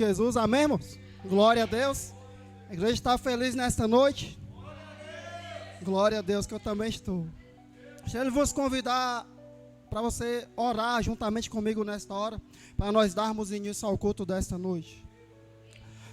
Jesus, amém, irmãos? Glória a Deus. A igreja está feliz nesta noite. Glória a Deus, que eu também estou. Deixa eu vos convidar para você orar juntamente comigo nesta hora, para nós darmos início ao culto desta noite.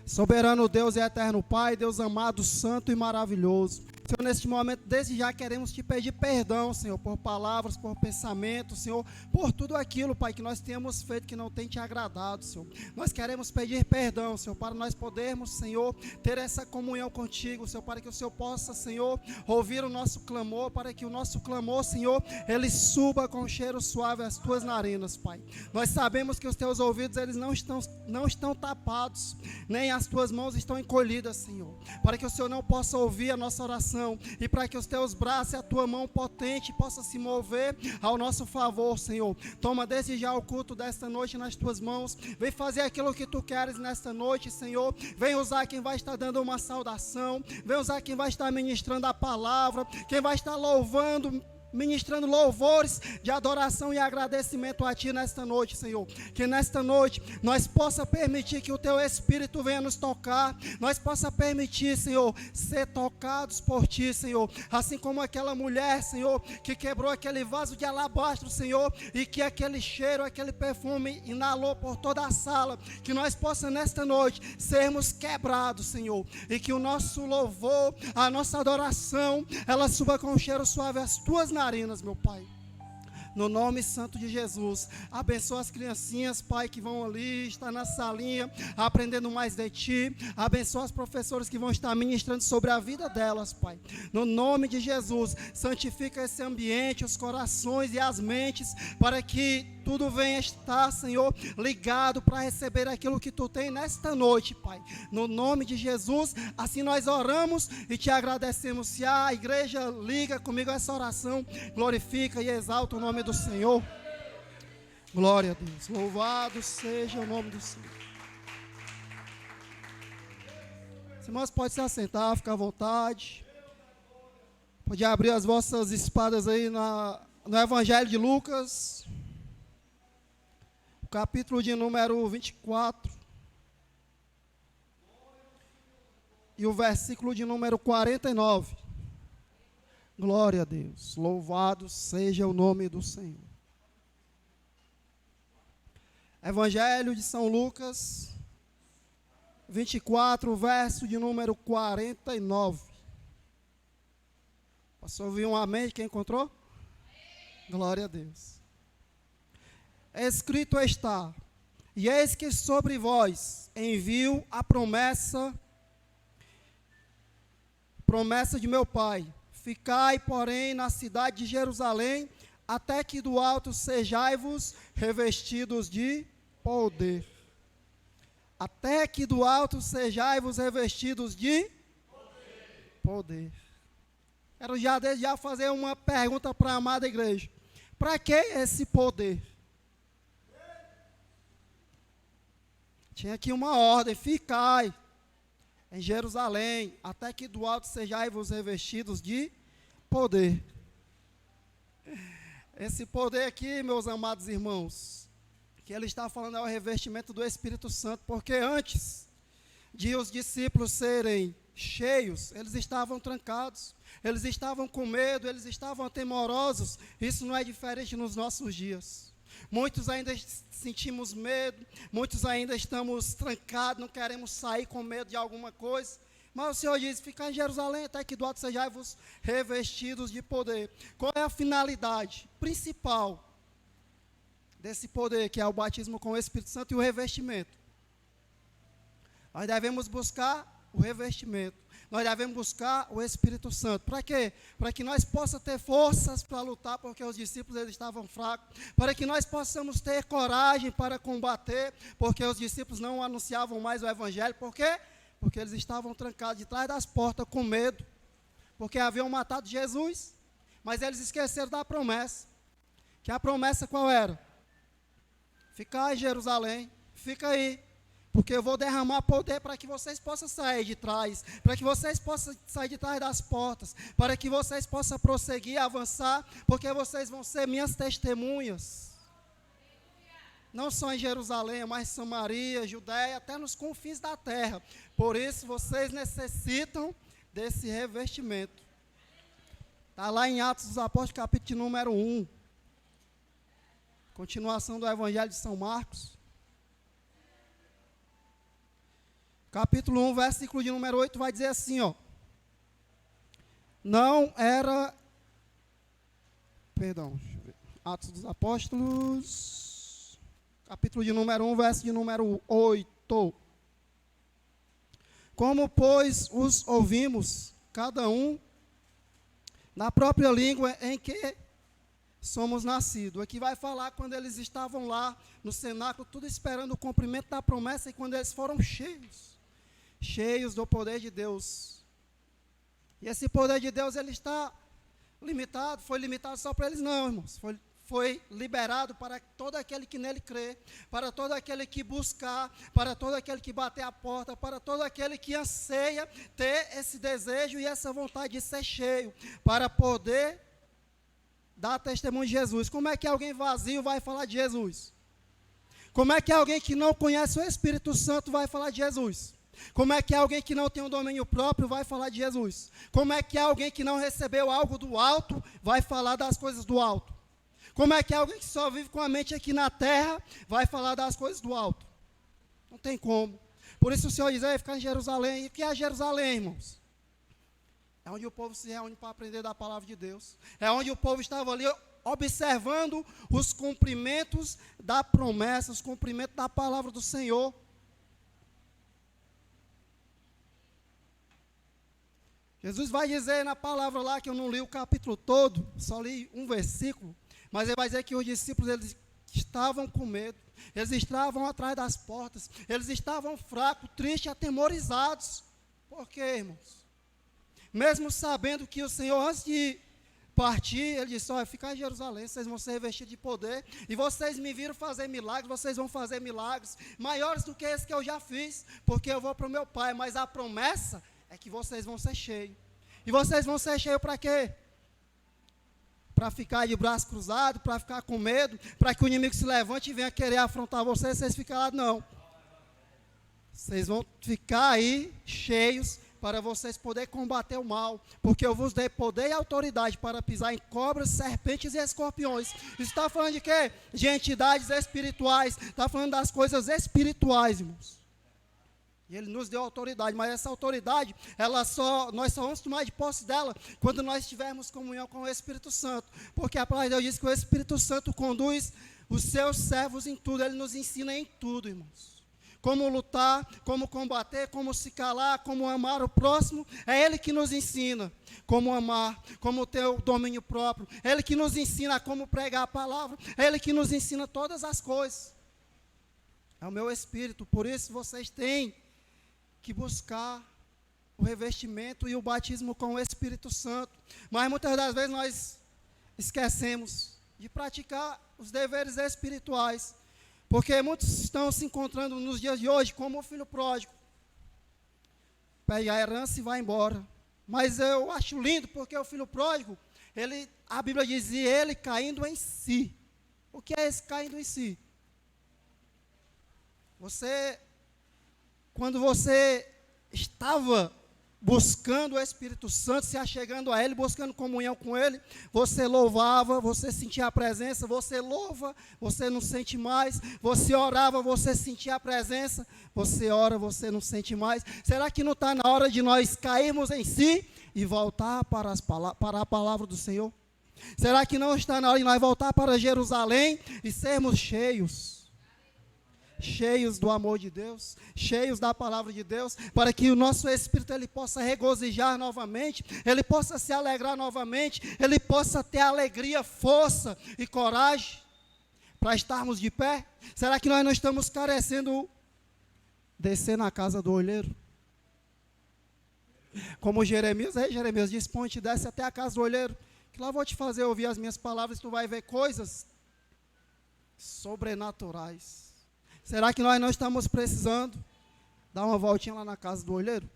Soberano Deus e eterno Pai, Deus amado, santo e maravilhoso. Senhor, neste momento, desde já queremos te pedir perdão, Senhor, por palavras, por pensamentos, Senhor, por tudo aquilo, Pai, que nós temos feito que não tem te agradado, Senhor. Nós queremos pedir perdão, Senhor, para nós podermos, Senhor, ter essa comunhão contigo, Senhor, para que o Senhor possa, Senhor, ouvir o nosso clamor, para que o nosso clamor, Senhor, ele suba com cheiro suave às tuas narinas, Pai. Nós sabemos que os teus ouvidos, eles não estão tapados, nem as tuas mãos estão encolhidas, Senhor, para que o Senhor não possa ouvir a nossa oração, e para que os teus braços e a tua mão potente possa se mover ao nosso favor, Senhor. Toma desde já o culto desta noite nas tuas mãos. Vem fazer aquilo que tu queres nesta noite, Senhor. Vem usar quem vai estar dando uma saudação. Vem usar quem vai estar ministrando a palavra. Quem vai estar louvando, ministrando louvores de adoração e agradecimento a Ti nesta noite, Senhor. Que nesta noite nós possa permitir que o Teu Espírito venha nos tocar. Nós possa permitir, Senhor, ser tocados por Ti, Senhor. Assim como aquela mulher, Senhor, que quebrou aquele vaso de alabastro, Senhor, e que aquele cheiro, aquele perfume inalou por toda a sala. Que nós possa nesta noite sermos quebrados, Senhor, e que o nosso louvor, a nossa adoração, ela suba com um cheiro suave às Tuas narinas, meu Pai. No nome santo de Jesus, abençoa as criancinhas, Pai, que vão ali, estar na salinha, aprendendo mais de Ti. Abençoa as professoras que vão estar ministrando sobre a vida delas, Pai. No nome de Jesus, santifica esse ambiente, os corações e as mentes, para que tudo venha estar, Senhor, ligado para receber aquilo que Tu tem nesta noite, Pai. No nome de Jesus, assim nós oramos e Te agradecemos. Se a igreja liga comigo essa oração, glorifica e exalta o nome do Senhor. Glória a Deus. Louvado seja o nome do Senhor. Os irmãos podem se assentar, ficar à vontade. Pode abrir as vossas espadas aí no Evangelho de Lucas, capítulo de número 24, e o versículo de número 49. Glória a Deus, louvado seja o nome do Senhor. Evangelho de São Lucas, 24, verso de número 49. Posso ouvir um amém de quem encontrou? Glória a Deus. Escrito está: e eis que sobre vós envio a promessa de meu Pai. Ficai, porém, na cidade de Jerusalém, até que do alto sejai-vos revestidos de poder. Até que do alto sejai-vos revestidos de poder. Quero já desde já fazer uma pergunta para a amada igreja. Para que esse poder? Tinha aqui uma ordem: ficai em Jerusalém, até que do alto sejai-vos revestidos de poder. Esse poder aqui, meus amados irmãos, que ele está falando é o revestimento do Espírito Santo, porque antes de os discípulos serem cheios, eles estavam trancados, eles estavam com medo, eles estavam temorosos. Isso não é diferente nos nossos dias. Muitos ainda sentimos medo, muitos ainda estamos trancados, não queremos sair com medo de alguma coisa. Mas o Senhor diz: ficar em Jerusalém até que do alto sejai-vos revestidos de poder. Qual é a finalidade principal desse poder, que é o batismo com o Espírito Santo e o revestimento? Nós devemos buscar o revestimento. Nós devemos buscar o Espírito Santo. Para quê? Para que nós possamos ter forças para lutar, porque os discípulos eles estavam fracos. Para que nós possamos ter coragem para combater, porque os discípulos não anunciavam mais o Evangelho. Por quê? Porque eles estavam trancados de trás das portas com medo. Porque haviam matado Jesus, mas eles esqueceram da promessa. Que a promessa qual era? Ficar em Jerusalém, fica aí. Porque eu vou derramar poder para que vocês possam sair de trás, para que vocês possam sair de trás das portas, para que vocês possam prosseguir, avançar, porque vocês vão ser minhas testemunhas. não só em Jerusalém, mas Samaria, Judéia, até nos confins da terra. Por isso vocês necessitam desse revestimento. Está lá em Atos dos Apóstolos, capítulo número 1. Continuação do Evangelho de São Marcos. Capítulo 1, versículo de número 8, vai dizer assim, ó. Não era... Perdão, deixa eu ver. Atos dos Apóstolos, capítulo de número 1, verso de número 8. Como, pois, os ouvimos, cada um, na própria língua em que somos nascidos. Aqui vai falar quando eles estavam lá no cenáculo, tudo esperando o cumprimento da promessa, e quando eles foram cheios do poder de Deus. E esse poder de Deus, ele está limitado, foi limitado só para eles não, irmãos. Foi liberado para todo aquele que nele crê, para todo aquele que buscar, para todo aquele que bater a porta, para todo aquele que anseia ter esse desejo e essa vontade de ser cheio, para poder dar testemunho de Jesus. Como é que alguém vazio vai falar de Jesus? Como é que alguém que não conhece o Espírito Santo vai falar de Jesus? Como é que alguém que não tem um domínio próprio vai falar de Jesus? Como é que alguém que não recebeu algo do alto vai falar das coisas do alto? Como é que alguém que só vive com a mente aqui na terra vai falar das coisas do alto? Não tem como. Por isso o Senhor diz, ficar em Jerusalém. E o que é Jerusalém, irmãos? É onde o povo se reúne para aprender da palavra de Deus. É onde o povo estava ali observando os cumprimentos da promessa, os cumprimentos da palavra do Senhor. Jesus vai dizer na palavra lá, que eu não li o capítulo todo, só li um versículo, mas ele vai dizer que os discípulos, eles estavam com medo, eles estavam atrás das portas, eles estavam fracos, tristes, atemorizados. Por quê, irmãos? Mesmo sabendo que o Senhor, antes de partir, ele disse, olha, ficar em Jerusalém, vocês vão ser revestidos de poder, e vocês me viram fazer milagres, vocês vão fazer milagres, maiores do que esse que eu já fiz, porque eu vou para o meu Pai, mas a promessa é que vocês vão ser cheios. E vocês vão ser cheios para quê? Para ficar de braço cruzado, para ficar com medo, para que o inimigo se levante e venha querer afrontar vocês ficarem lá, não. Vocês vão ficar aí cheios para vocês poderem combater o mal, porque eu vos dei poder e autoridade para pisar em cobras, serpentes e escorpiões. Isso está falando de quê? De entidades espirituais, está falando das coisas espirituais, irmãos. E ele nos deu autoridade, mas essa autoridade, nós só vamos tomar de posse dela quando nós tivermos comunhão com o Espírito Santo. Porque a palavra de Deus diz que o Espírito Santo conduz os seus servos em tudo, ele nos ensina em tudo, irmãos. Como lutar, como combater, como se calar, como amar o próximo, é ele que nos ensina como amar, como ter o domínio próprio, é ele que nos ensina como pregar a palavra, é ele que nos ensina todas as coisas. É o meu Espírito, por isso vocês têm que buscar o revestimento e o batismo com o Espírito Santo. Mas muitas das vezes nós esquecemos de praticar os deveres espirituais, porque muitos estão se encontrando nos dias de hoje como o filho pródigo. Pega a herança e vai embora. Mas eu acho lindo, porque o filho pródigo, a Bíblia dizia ele caindo em si. O que é esse caindo em si? Quando você estava buscando o Espírito Santo, se achegando a Ele, buscando comunhão com Ele, você louvava, você sentia a presença, você louva, você não sente mais, você orava, você sentia a presença, você ora, você não sente mais. Será que não está na hora de nós cairmos em si e voltar para a palavra do Senhor? Será que não está na hora de nós voltar para Jerusalém e sermos cheios do amor de Deus, cheios da palavra de Deus, para que o nosso espírito ele possa regozijar novamente, ele possa se alegrar novamente, ele possa ter alegria, força e coragem para estarmos de pé? Será que nós não estamos carecendo descer na casa do olheiro? Como Jeremias diz, ponte, desce até a casa do olheiro, que lá vou te fazer ouvir as minhas palavras, tu vai ver coisas sobrenaturais. Será que nós não estamos precisando dar uma voltinha lá na casa do olheiro?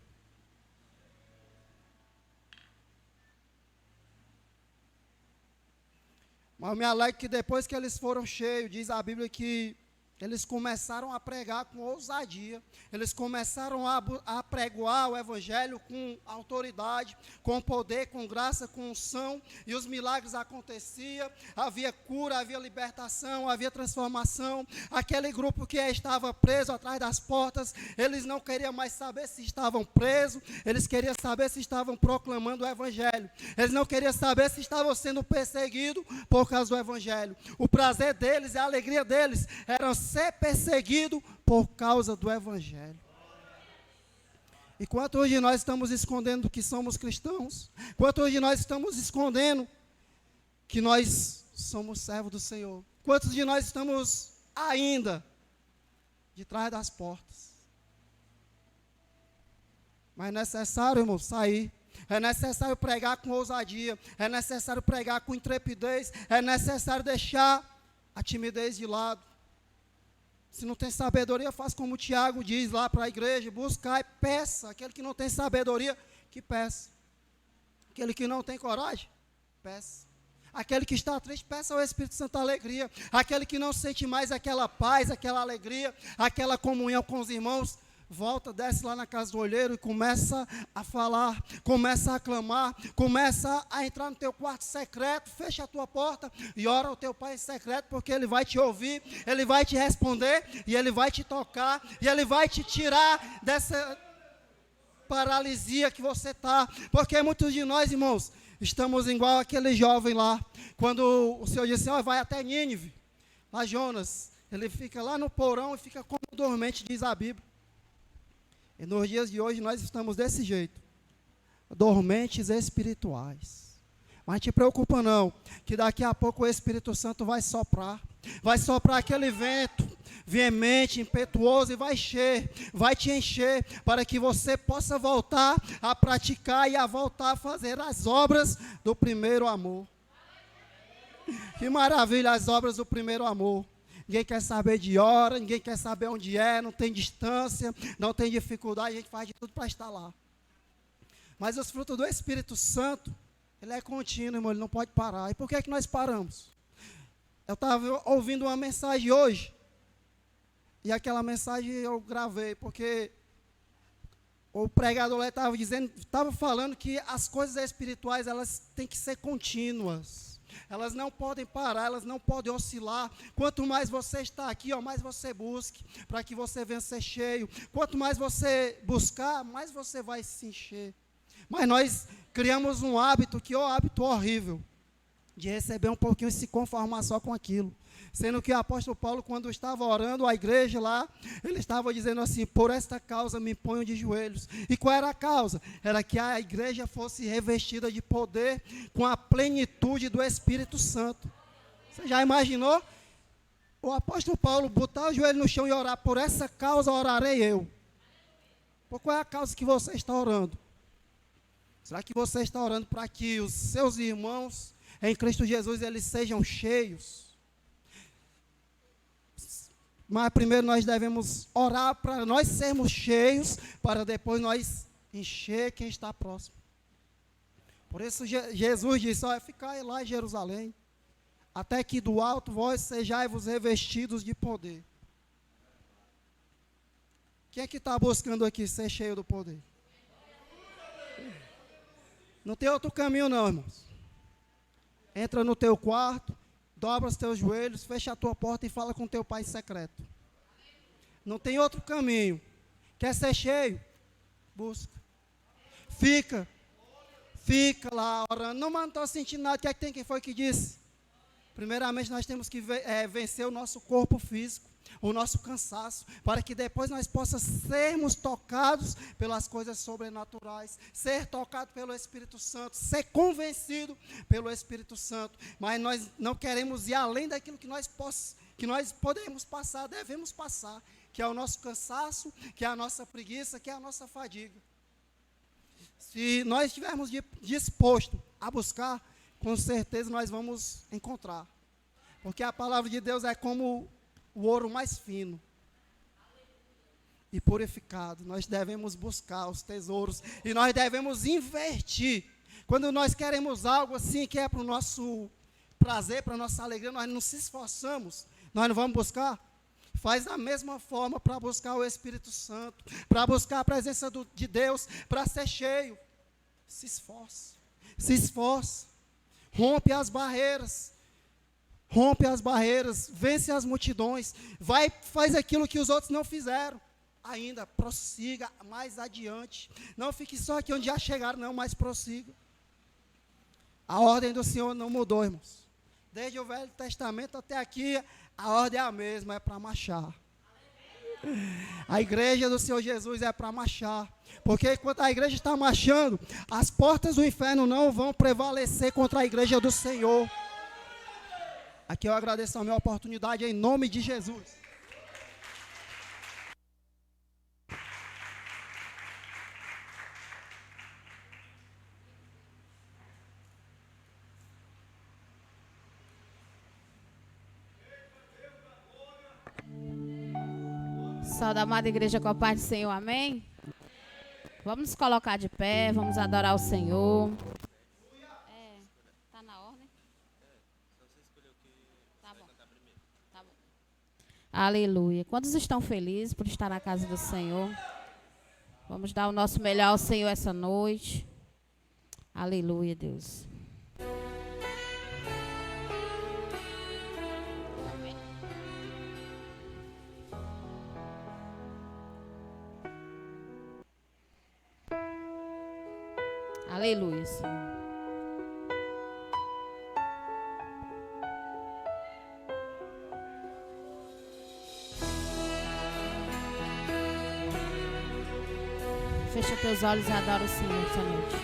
Mas eu me alegro que depois que eles foram cheios, diz a Bíblia que eles começaram a pregar com ousadia, eles começaram a pregoar o evangelho com autoridade, com poder, com graça, com unção, e os milagres aconteciam, havia cura, havia libertação, havia transformação. Aquele grupo que estava preso atrás das portas, eles não queriam mais saber se estavam presos, eles queriam saber se estavam proclamando o evangelho, eles não queriam saber se estavam sendo perseguidos por causa do evangelho. O prazer deles e a alegria deles era ser perseguido por causa do evangelho. E quantos de nós estamos escondendo que somos cristãos? Quantos de nós estamos escondendo que nós somos servos do Senhor? Quantos de nós estamos ainda de trás das portas? Mas é necessário, irmão, sair. É necessário pregar com ousadia. É necessário pregar com intrepidez. É necessário deixar a timidez de lado. Se não tem sabedoria, faz como o Tiago diz lá para a igreja: buscar e peça. Aquele que não tem sabedoria, que peça. Aquele que não tem coragem, peça. Aquele que está triste, peça ao Espírito Santo alegria. Aquele que não sente mais aquela paz, aquela alegria, aquela comunhão com os irmãos, volta, desce lá na casa do olheiro e começa a falar, começa a clamar, começa a entrar no teu quarto secreto, fecha a tua porta e ora ao teu Pai em secreto, porque Ele vai te ouvir, Ele vai te responder e Ele vai te tocar e Ele vai te tirar dessa paralisia que você está. Porque muitos de nós, irmãos, estamos igual aquele jovem lá, quando o Senhor disse: vai até Nínive, lá Jonas, ele fica lá no porão e fica como dormente, diz a Bíblia. E nos dias de hoje nós estamos desse jeito, dormentes espirituais. Mas não te preocupa não, que daqui a pouco o Espírito Santo vai soprar aquele vento veemente, impetuoso, e vai te encher, para que você possa voltar a praticar e a voltar a fazer as obras do primeiro amor. Que maravilha, as obras do primeiro amor. Ninguém quer saber de hora, ninguém quer saber onde é, não tem distância, não tem dificuldade, a gente faz de tudo para estar lá. Mas os frutos do Espírito Santo, ele é contínuo, irmão, ele não pode parar. E por que é que nós paramos? Eu estava ouvindo uma mensagem hoje, e aquela mensagem eu gravei, porque o pregador estava falando que as coisas espirituais, elas têm que ser contínuas. Elas não podem parar, elas não podem oscilar. Quanto mais você está aqui, mais você busque, para que você venha ser cheio. Quanto mais você buscar, mais você vai se encher. Mas nós criamos um hábito, que é um hábito horrível, de receber um pouquinho e se conformar só com aquilo. Sendo que o apóstolo Paulo, quando estava orando a igreja lá, ele estava dizendo assim: por esta causa me ponho de joelhos. E qual era a causa? Era que a igreja fosse revestida de poder com a plenitude do Espírito Santo. Você já imaginou? O apóstolo Paulo botar o joelho no chão e orar: por essa causa orarei eu. Por qual é a causa que você está orando? Será que você está orando para que os seus irmãos em Cristo Jesus, eles sejam cheios? Mas primeiro nós devemos orar para nós sermos cheios, para depois nós encher quem está próximo. Por isso Jesus disse: ficai lá em Jerusalém, até que do alto vós sejais-vos revestidos de poder. Quem é que está buscando aqui ser cheio do poder? Não tem outro caminho não, irmãos. Entra no teu quarto, dobra os teus joelhos, fecha a tua porta e fala com teu Pai em secreto. Não tem outro caminho. Quer ser cheio? Busca. Fica lá orando. Não, mas não estou sentindo nada. O que é que tem? Quem foi que disse? Primeiramente nós temos que vencer o nosso corpo físico, o nosso cansaço, para que depois nós possamos sermos tocados pelas coisas sobrenaturais, ser tocado pelo Espírito Santo, ser convencido pelo Espírito Santo. Mas nós não queremos ir além daquilo que nós podemos passar, devemos passar, que é o nosso cansaço, que é a nossa preguiça, que é a nossa fadiga. Se nós estivermos dispostos a buscar, com certeza nós vamos encontrar. Porque a palavra de Deus é como o ouro mais fino e purificado. Nós devemos buscar os tesouros e nós devemos investir. Quando nós queremos algo assim que é para o nosso prazer, para a nossa alegria, nós não se esforçamos, nós não vamos buscar. Faz da mesma forma para buscar o Espírito Santo, para buscar a presença de Deus, para ser cheio. Se esforce, se esforce. Rompe as barreiras, vence as multidões, faz aquilo que os outros não fizeram. Ainda, prossiga mais adiante. Não fique só aqui onde já chegaram, não, mas prossiga. A ordem do Senhor não mudou, irmãos. Desde o Velho Testamento até aqui, a ordem é a mesma, é para marchar. A igreja do Senhor Jesus é para marchar. Porque enquanto a igreja está marchando, as portas do inferno não vão prevalecer contra a igreja do Senhor. Aqui eu agradeço a minha oportunidade em nome de Jesus. Salve da amada igreja com a paz do Senhor, amém? Vamos nos colocar de pé, vamos adorar o Senhor. Tá na ordem? Tá bom. Tá bom. Aleluia. Quantos estão felizes por estar na casa do Senhor? Vamos dar o nosso melhor ao Senhor essa noite. Aleluia, Deus. Aleluia, Senhor. Fecha teus olhos e adora o Senhor essa noite.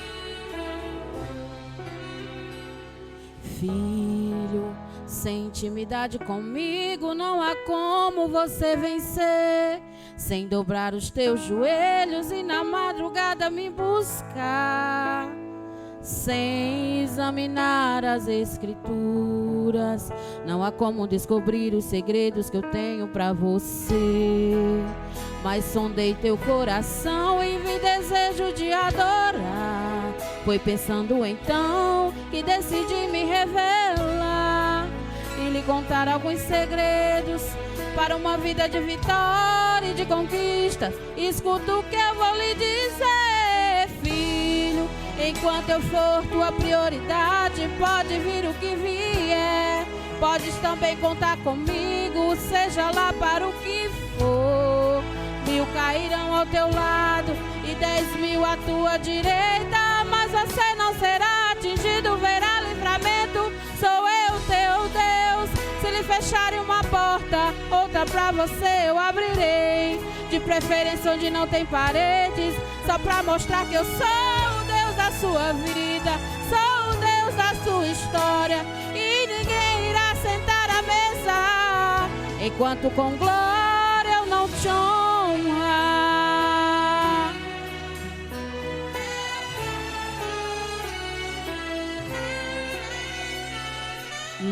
Filho, sem intimidade comigo não há como você vencer. Sem dobrar os teus joelhos e na madrugada me buscar. Sem examinar as escrituras, não há como descobrir os segredos que eu tenho pra você. Mas sondei teu coração e vi desejo de adorar. Foi pensando então que decidi me revelar e lhe contar alguns segredos para uma vida de vitória e de conquistas. Escuta o que eu vou lhe dizer, filho. Enquanto eu for tua prioridade, pode vir o que vier. Podes também contar comigo, seja lá para o que for. 1000 cairão ao teu lado e 10.000 à tua direita, mas você não será atingido, verá livramento. Sou eu, teu Deus. Se lhe fecharem uma porta, outra pra você eu abrirei. De preferência onde não tem paredes, só pra mostrar que eu sou o Deus da sua vida, sou o Deus da sua história, e ninguém irá sentar à mesa enquanto com glória eu não te honrar.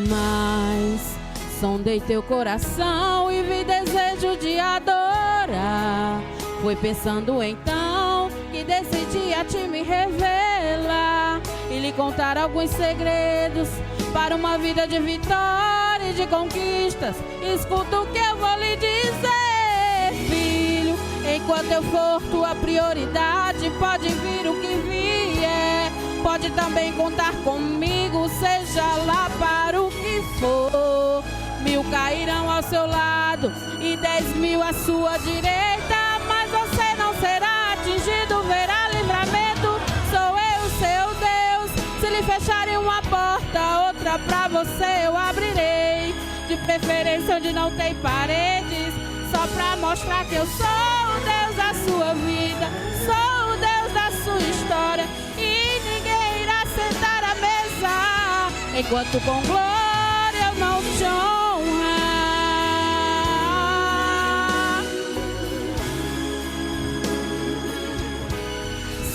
Mas sondei teu coração e vi desejo de adorar. Foi pensando então que decidi a ti me revelar e lhe contar alguns segredos para uma vida de vitória e de conquistas. Escuta o que eu vou lhe dizer, filho. Enquanto eu for tua prioridade, pode vir o que vier. Pode também contar comigo, seja lá para o que for. 1000 cairão ao seu lado e 10.000 à sua direita, mas você não será atingido, verá livramento. Sou eu, seu Deus. Se lhe fecharem uma porta, outra pra você eu abrirei. De preferência onde não tem paredes, só pra mostrar que eu sou o Deus da sua vida, sou o Deus da sua história, e ninguém irá sentar à mesa enquanto com glória eu não te honrar.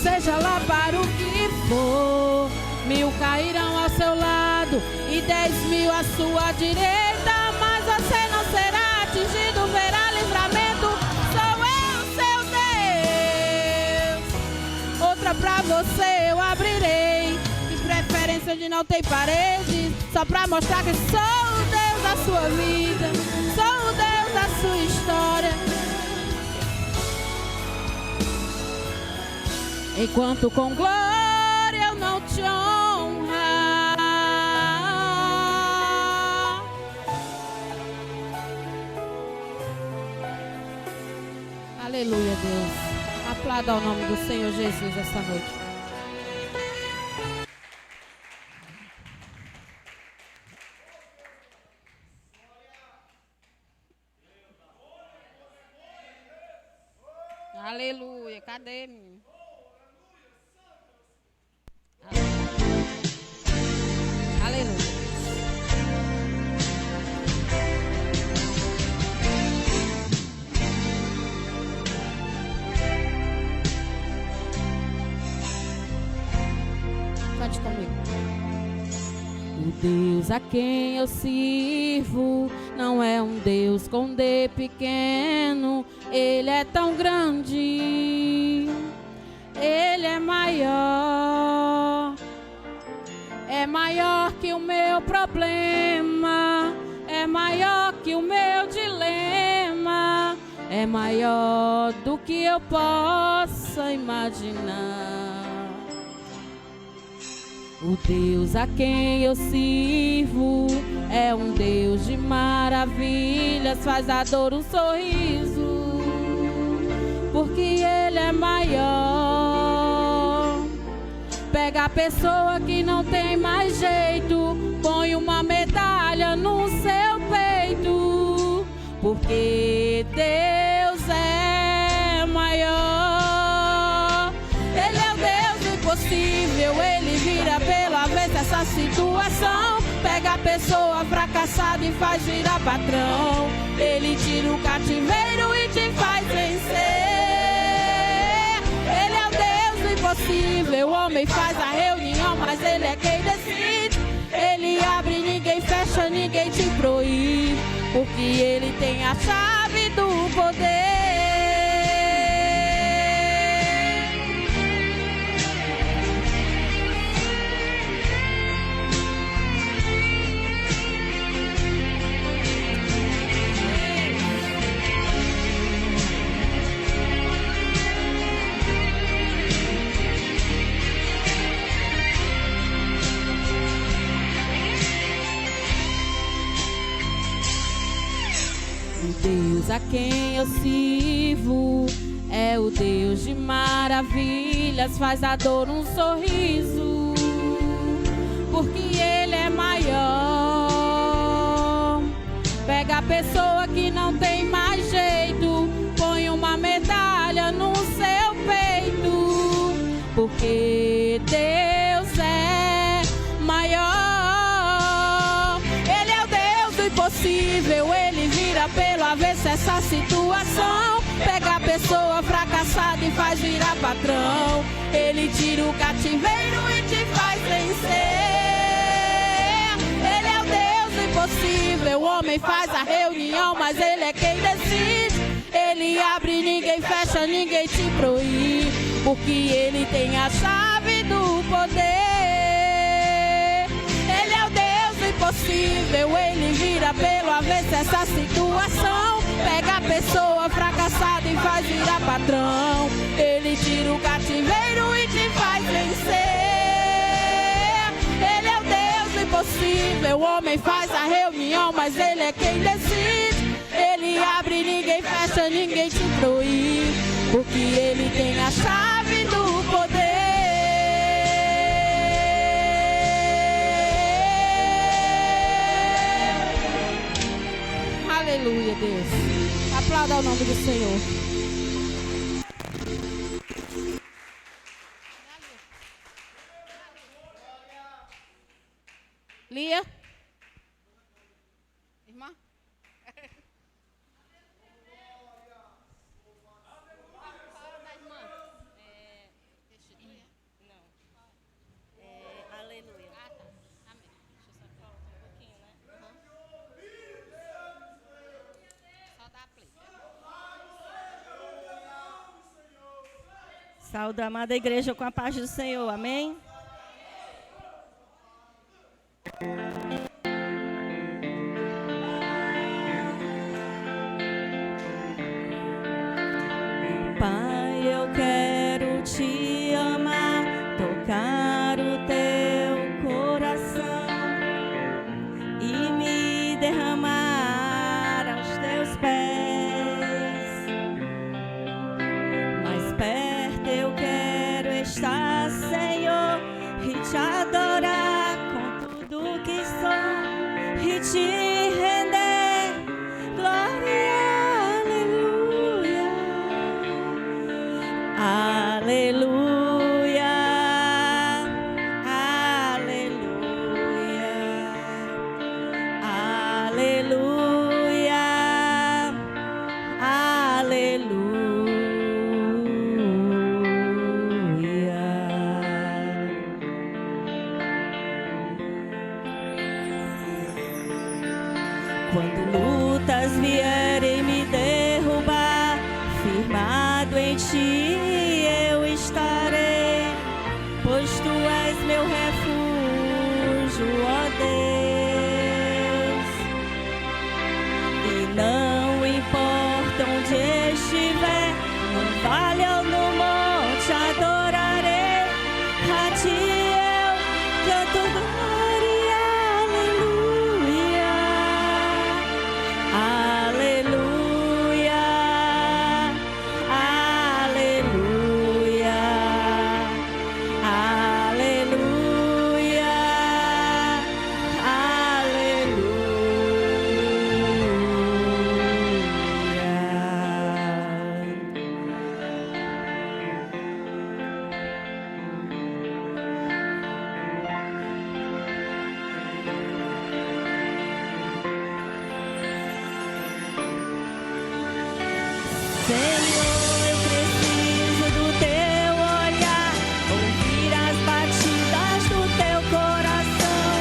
Seja lá para o que for, 1000 cairão ao seu lado e 10.000 à sua direita, mas você não será atingido, verá livramento. Sou eu, seu Deus. Outra pra você eu abrirei, de preferência onde não tem paredes, só pra mostrar que sou o Deus da sua vida, sou o Deus da sua história. Enquanto com glória eu não te honrar. Aleluia, Deus. Aplauda ao nome do Senhor Jesus esta noite. Aleluia. Cadê, menino? Aleluia. Cante comigo. O Deus a quem eu sirvo não é um Deus com D pequeno. Ele é tão grande. Ele é maior. É maior que o meu problema. É maior que o meu dilema. É maior do que eu possa imaginar. O Deus a quem eu sirvo é um Deus de maravilhas, faz a dor um sorriso, porque Ele é maior. Pega a pessoa que não tem mais jeito, põe uma medalha no seu peito, porque Deus é maior. Ele é o Deus do impossível, Ele vira pelo avesso essa situação. Pega a pessoa fracassada e faz virar patrão. Ele tira o cativeiro e te faz vencer. Ele é o Deus do impossível, o homem faz a reunião, mas Ele é quem decide. Ele abre, ninguém fecha, ninguém te proíbe, porque Ele tem a chave do poder. Deus a quem eu sirvo é o Deus de maravilhas, faz a dor um sorriso, porque Ele é maior. Pega a pessoa que não tem mais jeito, põe uma medalha no seu peito, porque Deus é maior. Ele é o Deus do impossível, Ele vira pelo avesso essa situação. Pega a pessoa fracassada e faz virar patrão. Ele tira o cativeiro e te faz vencer. Ele é o Deus do impossível, o homem faz a reunião, mas Ele é quem decide. Ele abre, ninguém fecha, ninguém te proíbe, porque Ele tem a chave do poder. Ele é o Deus do impossível, Ele vira pelo avesso essa situação. Pega a pessoa fracassada e faz virar patrão. Ele tira o cativeiro e te faz vencer. Ele é o Deus do impossível, o homem faz a reunião, mas Ele é quem decide. Ele abre, ninguém fecha, ninguém te proíbe, porque Ele tem a chave do poder. Aleluia, Deus. Aplauda o nome do Senhor. Lia. Irmã. Fala da irmã. Não. Aleluia. Ah, tá. Amém. Deixa eu só falar um pouquinho, né? Só dá play. Saúde a amada igreja com a paz do Senhor. Amém? estar, Senhor, e te adorar com tudo que sou e te render glória, aleluia, aleluia, aleluia, aleluia. Quando lutas vierem me derrubar, firmado em ti eu estarei, pois tu és meu refúgio, ó Deus. E não importa onde estiver, no vale ou no monte, adorarei a ti eu canto glória, aleluia, aleluia, aleluia, aleluia, Senhor, eu preciso do teu olhar, ouvir as batidas do teu coração,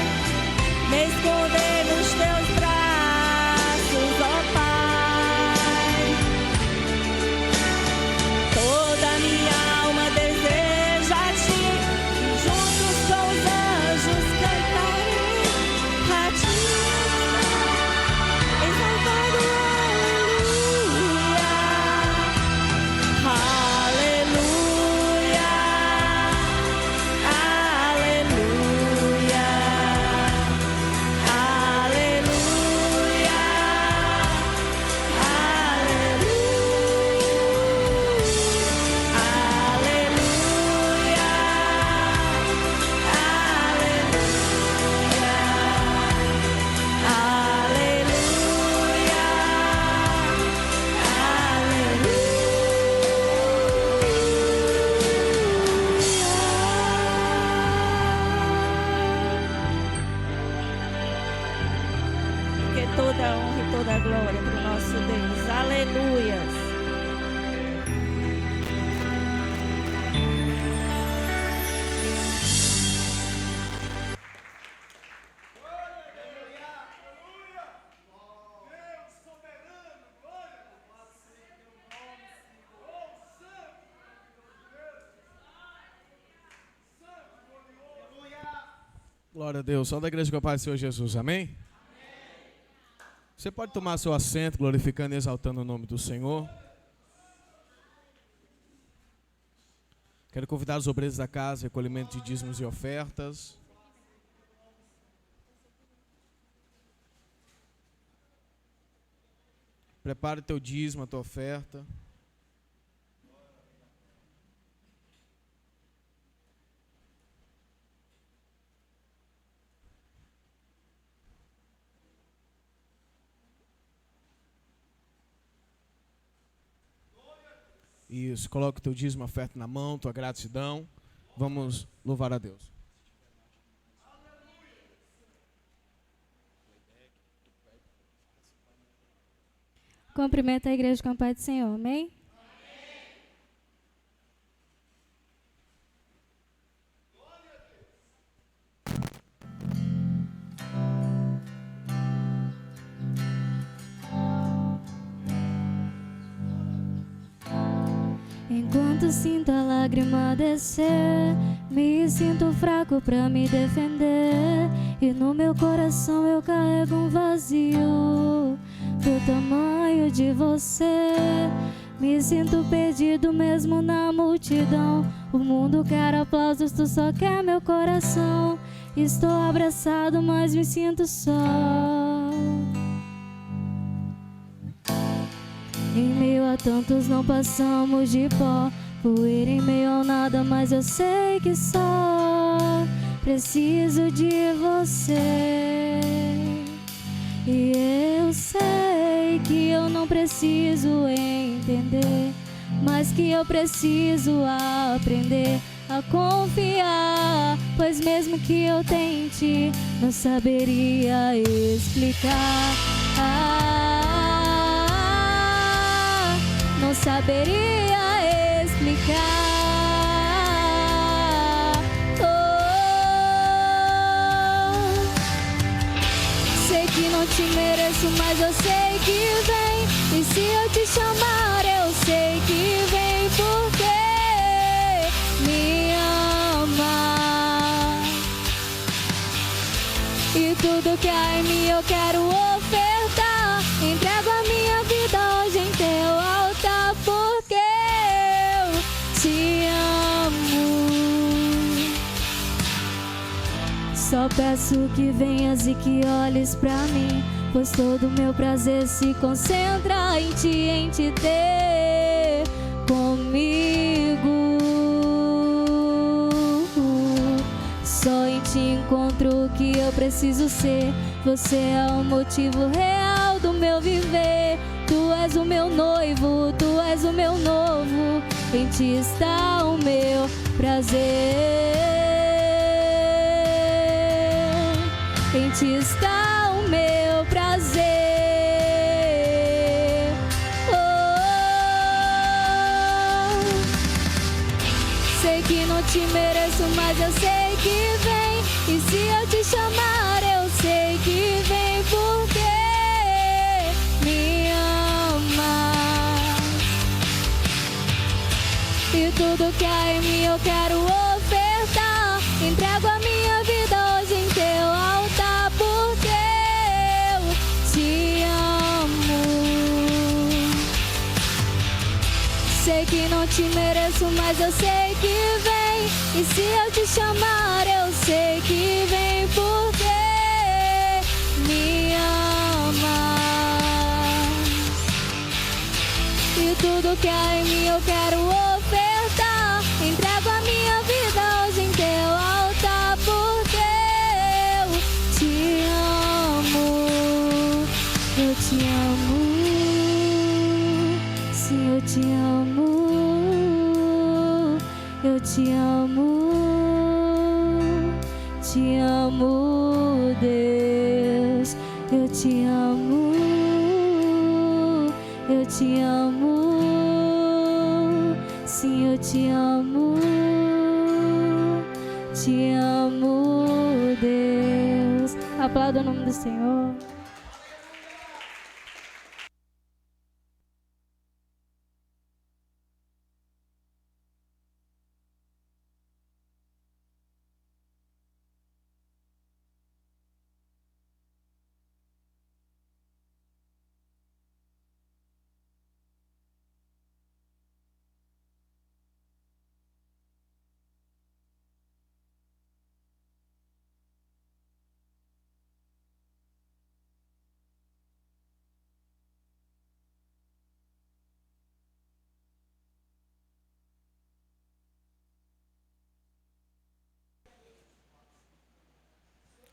me esconder nos teus braços, ó Pai. Toda minha alma deseja a ti, e juntos com os anjos cantarei a ti, exaltado, aleluia, aleluia, aleluia, que toda honra e toda glória para o nosso Deus. Aleluias. Glória a Deus. Só da igreja com a paz do Senhor Jesus. Amém? Você pode tomar seu assento, glorificando e exaltando o nome do Senhor. Quero convidar os obreiros da casa, recolhimento de dízimos e ofertas. Prepare teu dízimo, a tua oferta. Isso, coloca o teu dízimo, oferta na mão, tua gratidão. Vamos louvar a Deus. Cumprimenta a igreja com a paz do Senhor, amém? Enquanto sinto a lágrima descer, me sinto fraco pra me defender, e no meu coração eu carrego um vazio do tamanho de você. Me sinto perdido mesmo na multidão, o mundo quer aplausos, tu só quer meu coração. Estou abraçado, mas me sinto só. Em meio a tantos não passamos de pó, poeira em meio ao nada, mas eu sei que só preciso de você. E eu sei que eu não preciso entender, mas que eu preciso aprender a confiar, pois mesmo que eu tente, não saberia explicar. Não saberia explicar. Sei que não te mereço, mas eu sei que vem. E se eu te chamar, eu sei que vem, porque me ama. E tudo que há em mim eu quero ofertar. Entrego a minha vida hoje em teu altar, porque eu te amo. Só peço que venhas e que olhes pra mim, pois todo o meu prazer se concentra em te ter comigo. Só em ti encontro o que eu preciso ser. Você é o motivo real do meu viver. Tu és o meu noivo, tu és o meu novo. Em ti está o meu prazer. Em ti está o meu prazer. Sei que não te mereço, mas eu sei que vem. E se eu te chamar, eu sei que vem, porque me ama. E tudo que há em mim eu quero ofertar. Entrego a minha vida hoje em teu altar, porque eu te amo. Sei que não te mereço, mas eu sei que vem. E se eu te chamar, eu sei que vem, porque me ama. E tudo que há em mim eu quero ofertar. Entrego a minha vida hoje em teu altar, porque eu te amo. Eu te amo. Sim, eu te amo. Eu te amo. Te amo, Deus. Eu te amo. Eu te amo. Sim, eu te amo. Te amo, Deus. Aplauda o nome do Senhor.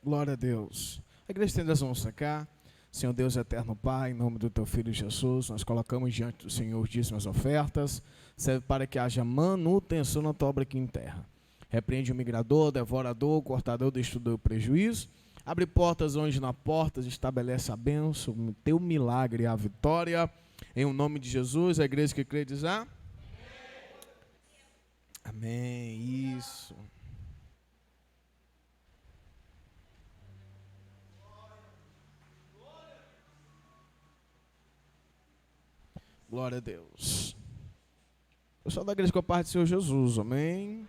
Glória a Deus. A igreja estende as mãos cá. Senhor Deus eterno Pai, em nome do teu Filho Jesus, nós colocamos diante do Senhor dízimas ofertas, serve para que haja manutenção na tua obra aqui em terra. Repreende o migrador, devorador, cortador, destruidor e prejuízo. Abre portas onde não há portas, estabelece a bênção, o teu milagre e a vitória. Em o nome de Jesus, a igreja que crê diz amém. Amém. Isso. Glória a Deus. Pessoal da igreja com a paz do Senhor Jesus, amém?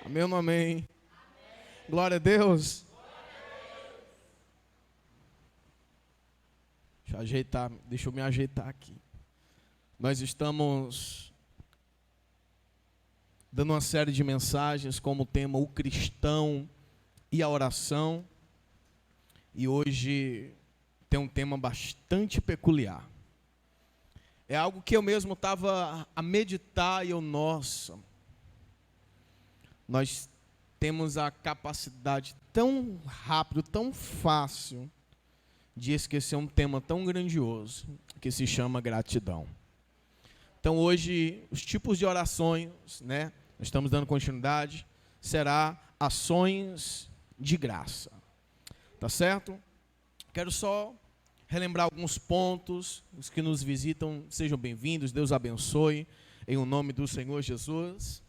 Amém ou não amém? Glória a Deus. Deixa eu me ajeitar aqui. Nós estamos dando uma série de mensagens como tema o cristão e a oração. E hoje tem um tema bastante peculiar. É algo que eu mesmo estava a meditar e eu, nossa, nós temos a capacidade tão rápido, tão fácil, de esquecer um tema tão grandioso, que se chama gratidão. Então hoje, os tipos de orações, né, nós estamos dando continuidade, será ações de graça. Tá certo? Quero só relembrar alguns pontos. Os que nos visitam, sejam bem-vindos. Deus abençoe, em o nome do Senhor Jesus.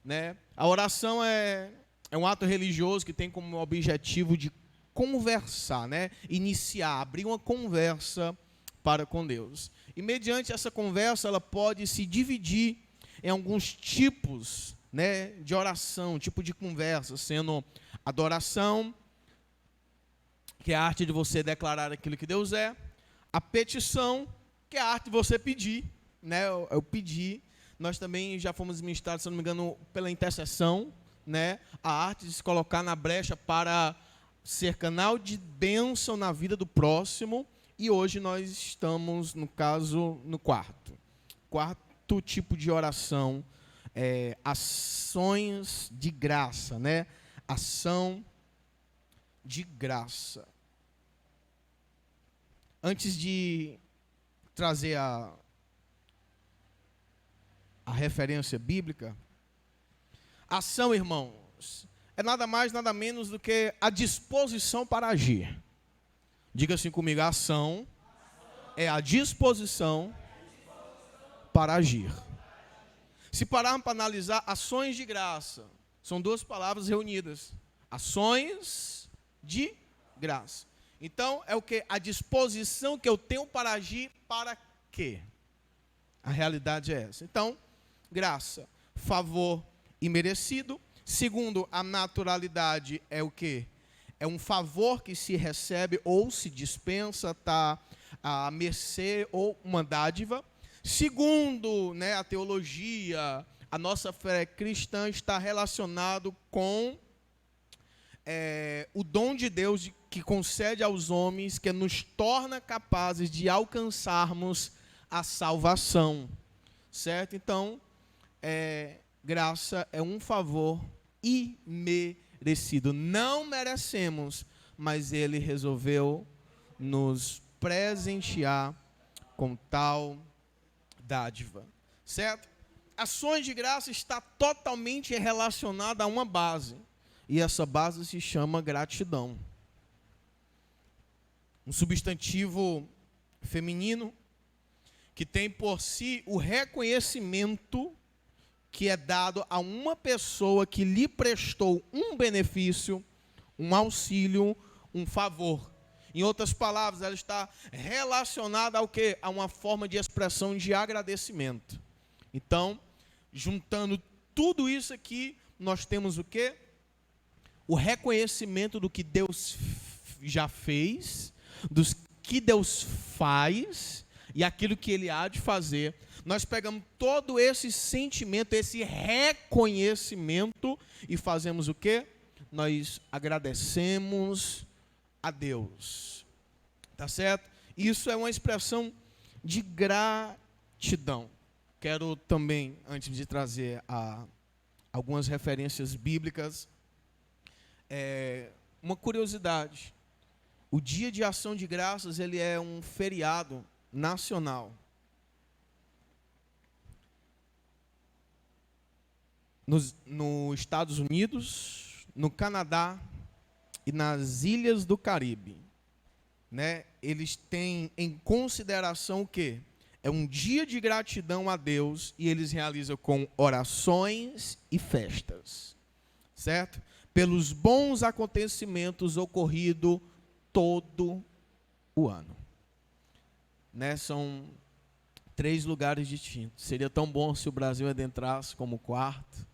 Né? A oração é um ato religioso que tem como objetivo de conversar, né? Iniciar, abrir uma conversa para com Deus. E mediante essa conversa, ela pode se dividir em alguns tipos, né, de oração, tipo de conversa, sendo adoração, que é a arte de você declarar aquilo que Deus é, a petição, que é a arte de você pedir, né, eu pedir. Nós também já fomos ministrados, se não me engano, pela intercessão, né, a arte de se colocar na brecha para ser canal de bênção na vida do próximo. E hoje nós estamos, no caso, no quarto tipo de oração, ações de graça, né? Ação de graça. Antes de trazer a referência bíblica, ação, irmãos, é nada mais, nada menos do que a disposição para agir. Diga assim comigo, a ação é a disposição para agir. Se pararmos para analisar, ações de graça, são duas palavras reunidas. Ações de graça. Então, é o que? A disposição que eu tenho para agir para quê? A realidade é essa. Então, graça, favor imerecido. Segundo, a naturalidade é o quê? É um favor que se recebe ou se dispensa, está à mercê ou uma dádiva. Segundo, né, a teologia, a nossa fé cristã está relacionado com o dom de Deus que concede aos homens, que nos torna capazes de alcançarmos a salvação. Certo? Então, graça é um favor imerecido. Não merecemos, mas Ele resolveu nos presentear com tal dádiva. Certo? Ações de graça está totalmente relacionada a uma base. E essa base se chama gratidão. Um substantivo feminino que tem por si o reconhecimento que é dado a uma pessoa que lhe prestou um benefício, um auxílio, um favor. Em outras palavras, ela está relacionada ao quê? A uma forma de expressão de agradecimento. Então, juntando tudo isso aqui, nós temos o quê? O reconhecimento do que Deus já fez, dos que Deus faz e aquilo que Ele há de fazer. Nós pegamos todo esse sentimento, esse reconhecimento e fazemos o quê? Nós agradecemos a Deus. Tá certo? Isso é uma expressão de gratidão. Quero também, antes de trazer algumas referências bíblicas, uma curiosidade. O Dia de Ação de Graças, ele é um feriado nacional. Nos Estados Unidos, no Canadá e nas Ilhas do Caribe, né, eles têm em consideração o quê? É um dia de gratidão a Deus e eles realizam com orações e festas, certo? Pelos bons acontecimentos ocorridos todo o ano. Né? São 3 lugares distintos. Seria tão bom se o Brasil adentrasse como quarto,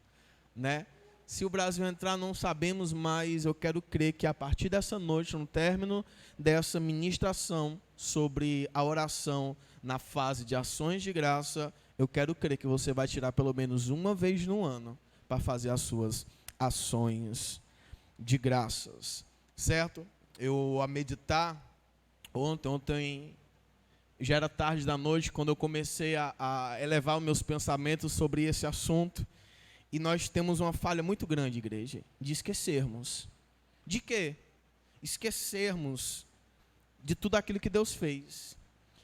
né? Se o Brasil entrar, não sabemos, mas eu quero crer que a partir dessa noite, no término dessa ministração sobre a oração na fase de ações de graça, eu quero crer que você vai tirar pelo menos uma vez no ano para fazer as suas ações de graças, certo? Eu, a meditar, ontem Já era tarde da noite quando eu comecei a elevar os meus pensamentos sobre esse assunto. E nós temos uma falha muito grande, igreja, de esquecermos. De quê? Esquecermos de tudo aquilo que Deus fez.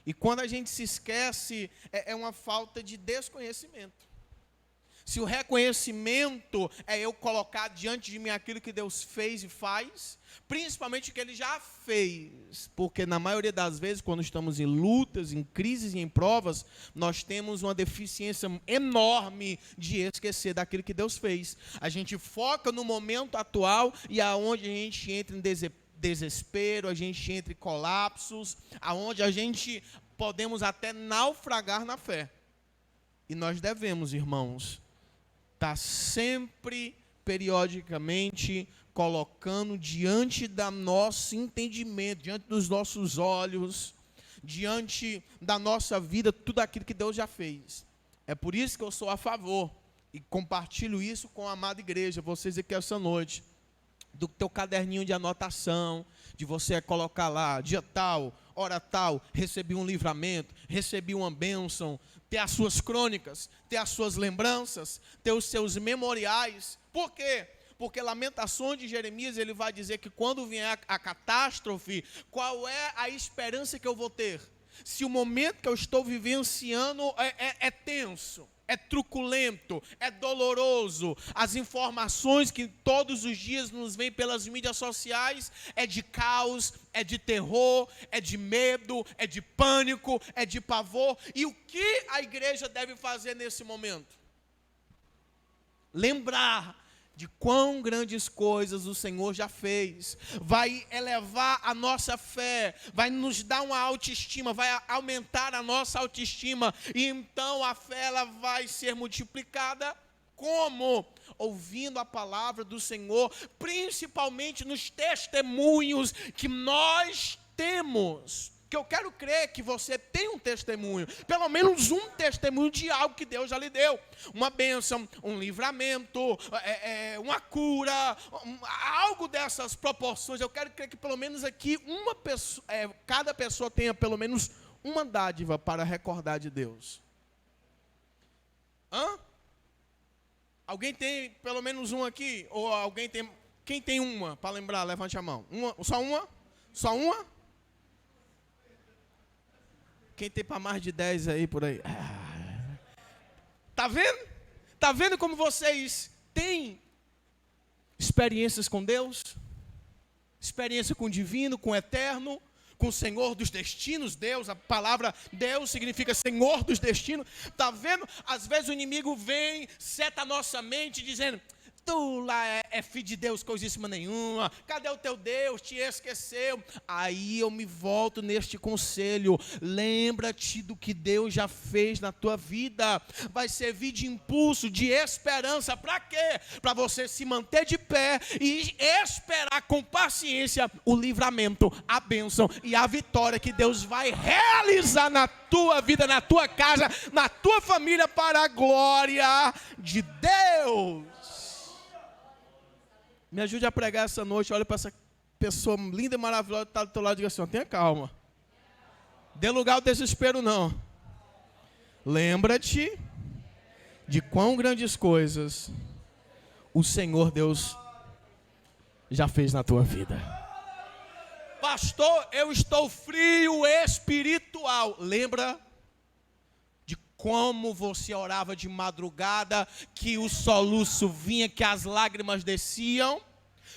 E quando a gente se esquece, é uma falta de desconhecimento. Se o reconhecimento é eu colocar diante de mim aquilo que Deus fez e faz, principalmente o que Ele já fez, porque na maioria das vezes, quando estamos em lutas, em crises e em provas, nós temos uma deficiência enorme de esquecer daquilo que Deus fez. A gente foca no momento atual e aonde a gente entra em desespero, a gente entra em colapsos, aonde a gente podemos até naufragar na fé. E nós devemos, irmãos, estar sempre, periodicamente, colocando diante do nosso entendimento, diante dos nossos olhos, diante da nossa vida, tudo aquilo que Deus já fez. É por isso que eu sou a favor, e compartilho isso com a amada igreja, vocês aqui essa noite, do teu caderninho de anotação, de você colocar lá, dia tal, hora tal, recebi um livramento, recebi uma bênção, ter as suas crônicas, ter as suas lembranças, ter os seus memoriais. Por quê? Porque Lamentações de Jeremias, ele vai dizer que quando vier a catástrofe, qual é a esperança que eu vou ter? Se o momento que eu estou vivenciando é tenso, é truculento, é doloroso, as informações que todos os dias nos vêm pelas mídias sociais é de caos, é de terror, é de medo, é de pânico, é de pavor. E o que a igreja deve fazer nesse momento? Lembrar de quão grandes coisas o Senhor já fez, vai elevar a nossa fé, vai nos dar uma autoestima, vai aumentar a nossa autoestima, e então a fé ela vai ser multiplicada. Como? Ouvindo a palavra do Senhor, principalmente nos testemunhos que nós temos. Que eu quero crer que você tem um testemunho, pelo menos um testemunho de algo que Deus já lhe deu. Uma bênção, um livramento, uma cura, algo dessas proporções. Eu quero crer que pelo menos aqui uma pessoa, cada pessoa tenha pelo menos uma dádiva para recordar de Deus. Alguém tem pelo menos uma aqui? Ou alguém tem? Quem tem uma para lembrar? Levante a mão. Só uma? Só uma? Quem tem para mais de 10 aí, por aí? Tá vendo? Tá vendo como vocês têm experiências com Deus? Experiência com o divino, com o eterno, com o Senhor dos destinos. Deus, a palavra Deus significa Senhor dos destinos. Tá vendo? Às vezes o inimigo vem, seta a nossa mente dizendo: tu lá é filho de Deus, coisíssima nenhuma. Cadê o teu Deus? Te esqueceu. Aí eu me volto neste conselho. Lembra-te do que Deus já fez na tua vida. Vai servir de impulso, de esperança. Para quê? Para você se manter de pé e esperar com paciência o livramento, a bênção e a vitória que Deus vai realizar na tua vida, na tua casa, na tua família, para a glória de Deus. Me ajude a pregar essa noite. Olha para essa pessoa linda e maravilhosa que está do teu lado e diga assim: tenha calma. Dê lugar ao desespero não. Lembra-te de quão grandes coisas o Senhor Deus já fez na tua vida. Pastor, eu estou frio espiritual. Lembra de como você orava de madrugada, que o soluço vinha, que as lágrimas desciam?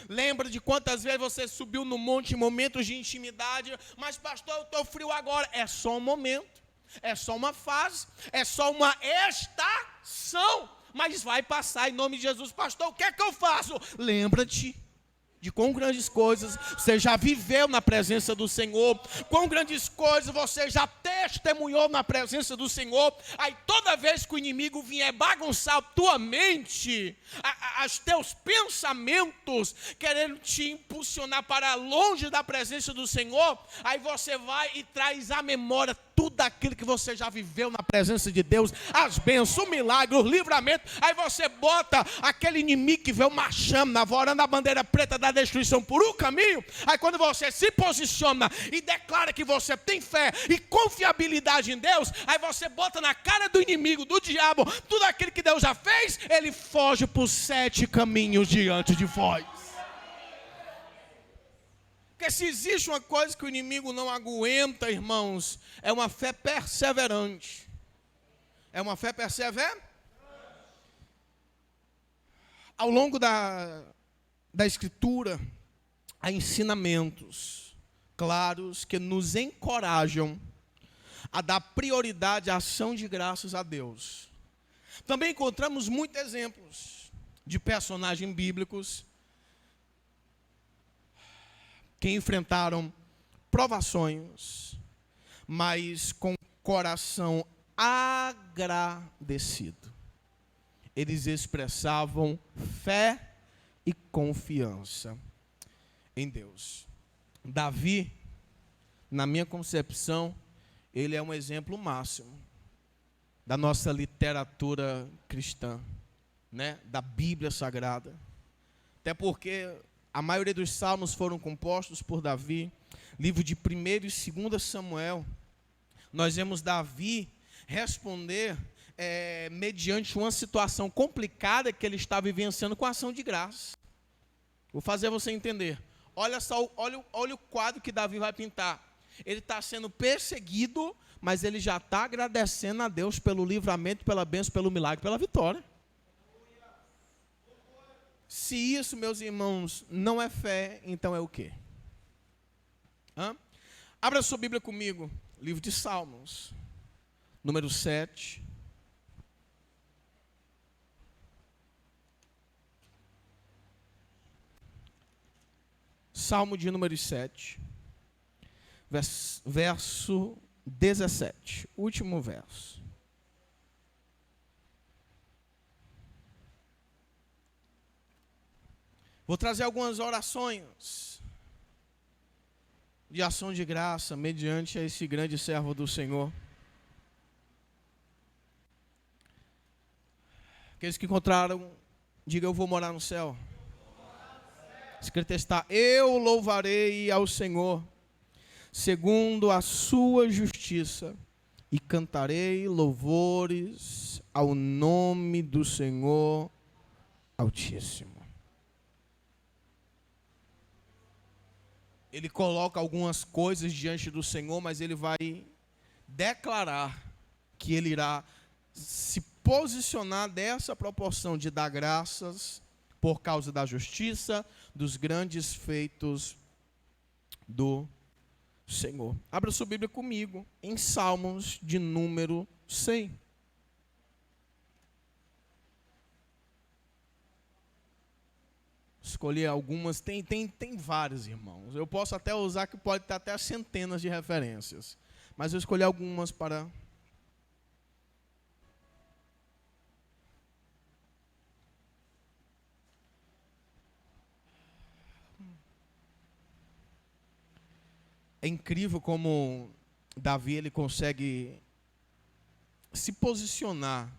Lembra de quantas vezes você subiu no monte em momentos de intimidade? Mas pastor, eu estou frio agora. É só um momento, é só uma fase, é só uma estação, mas vai passar em nome de Jesus. Pastor, o que é que eu faço? Lembra-te de quão grandes coisas você já viveu na presença do Senhor, quão grandes coisas você já testemunhou na presença do Senhor. Aí toda vez que o inimigo vier bagunçar a tua mente, os teus pensamentos, querendo te impulsionar para longe da presença do Senhor, aí você vai e traz à memória tudo aquilo que você já viveu na presença de Deus, as bênçãos, o milagre, o livramento. Aí você bota aquele inimigo que veio marchando, navorando a bandeira preta da destruição por um caminho. Aí quando você se posiciona e declara que você tem fé e confiabilidade em Deus, aí você bota na cara do inimigo, do diabo, tudo aquilo que Deus já fez, ele foge por 7 caminhos diante de vós. Porque se existe uma coisa que o inimigo não aguenta, irmãos, é uma fé perseverante. É uma fé perseverante. Ao longo da Escritura, há ensinamentos claros que nos encorajam a dar prioridade à ação de graças a Deus. Também encontramos muitos exemplos de personagens bíblicos que enfrentaram provações, mas com coração agradecido. Eles expressavam fé e confiança em Deus. Davi, na minha concepção, ele é um exemplo máximo da nossa literatura cristã, né? Da Bíblia Sagrada. Até porque a maioria dos salmos foram compostos por Davi. Livro de 1 e 2 Samuel, nós vemos Davi responder mediante uma situação complicada que ele está vivenciando com a ação de graça. Vou fazer você entender. Olha o quadro que Davi vai pintar. Ele está sendo perseguido, mas ele já está agradecendo a Deus pelo livramento, pela bênção, pelo milagre, pela vitória. Se isso, meus irmãos, não é fé, então é o quê? Abra sua Bíblia comigo, livro de Salmos, número 7. Salmo de número 7, verso 17, último verso. Vou trazer algumas orações de ação de graça mediante a esse grande servo do Senhor. Aqueles que encontraram, diga: eu vou morar no céu. Escrito está: eu louvarei ao Senhor segundo a sua justiça e cantarei louvores ao nome do Senhor Altíssimo. Ele coloca algumas coisas diante do Senhor, mas ele vai declarar que ele irá se posicionar dessa proporção de dar graças por causa da justiça, dos grandes feitos do Senhor. Abra sua Bíblia comigo em Salmos de número 100. Escolhi algumas, tem vários, irmãos. Eu posso até usar que pode ter até centenas de referências. Mas eu escolhi algumas para... É incrível como Davi ele consegue se posicionar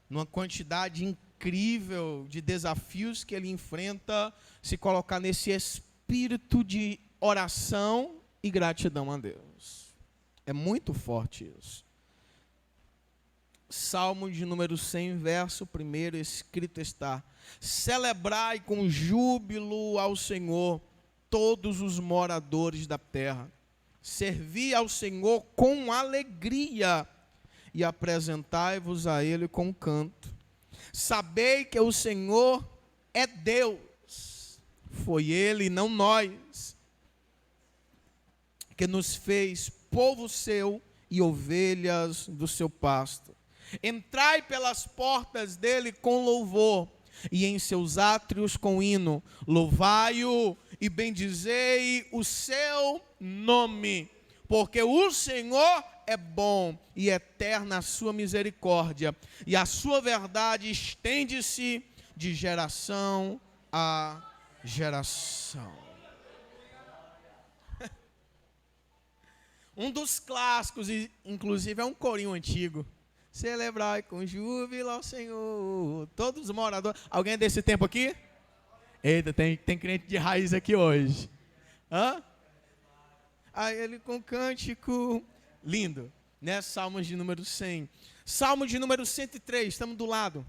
numa quantidade incrível de desafios que ele enfrenta, se colocar nesse espírito de oração e gratidão a Deus. É muito forte isso. Salmo de número 100, verso 1, escrito está: celebrai com júbilo ao Senhor todos os moradores da terra, servi ao Senhor com alegria e apresentai-vos a Ele com canto. Sabei que o Senhor é Deus, foi Ele e não nós, que nos fez povo seu e ovelhas do seu pasto. Entrai pelas portas dele com louvor, e em seus átrios com hino. Louvai-o e bendizei o seu nome, porque o Senhor é bom e eterna a sua misericórdia, e a sua verdade estende-se de geração a geração. Um dos clássicos, inclusive é um corinho antigo. Celebrai com júbilo ao Senhor. Todos os moradores. Alguém é desse tempo aqui? Eita, tem crente de raiz aqui hoje. Hã? Aí ele com cântico lindo, né? Salmos de número 100. Salmo de número 103, estamos do lado.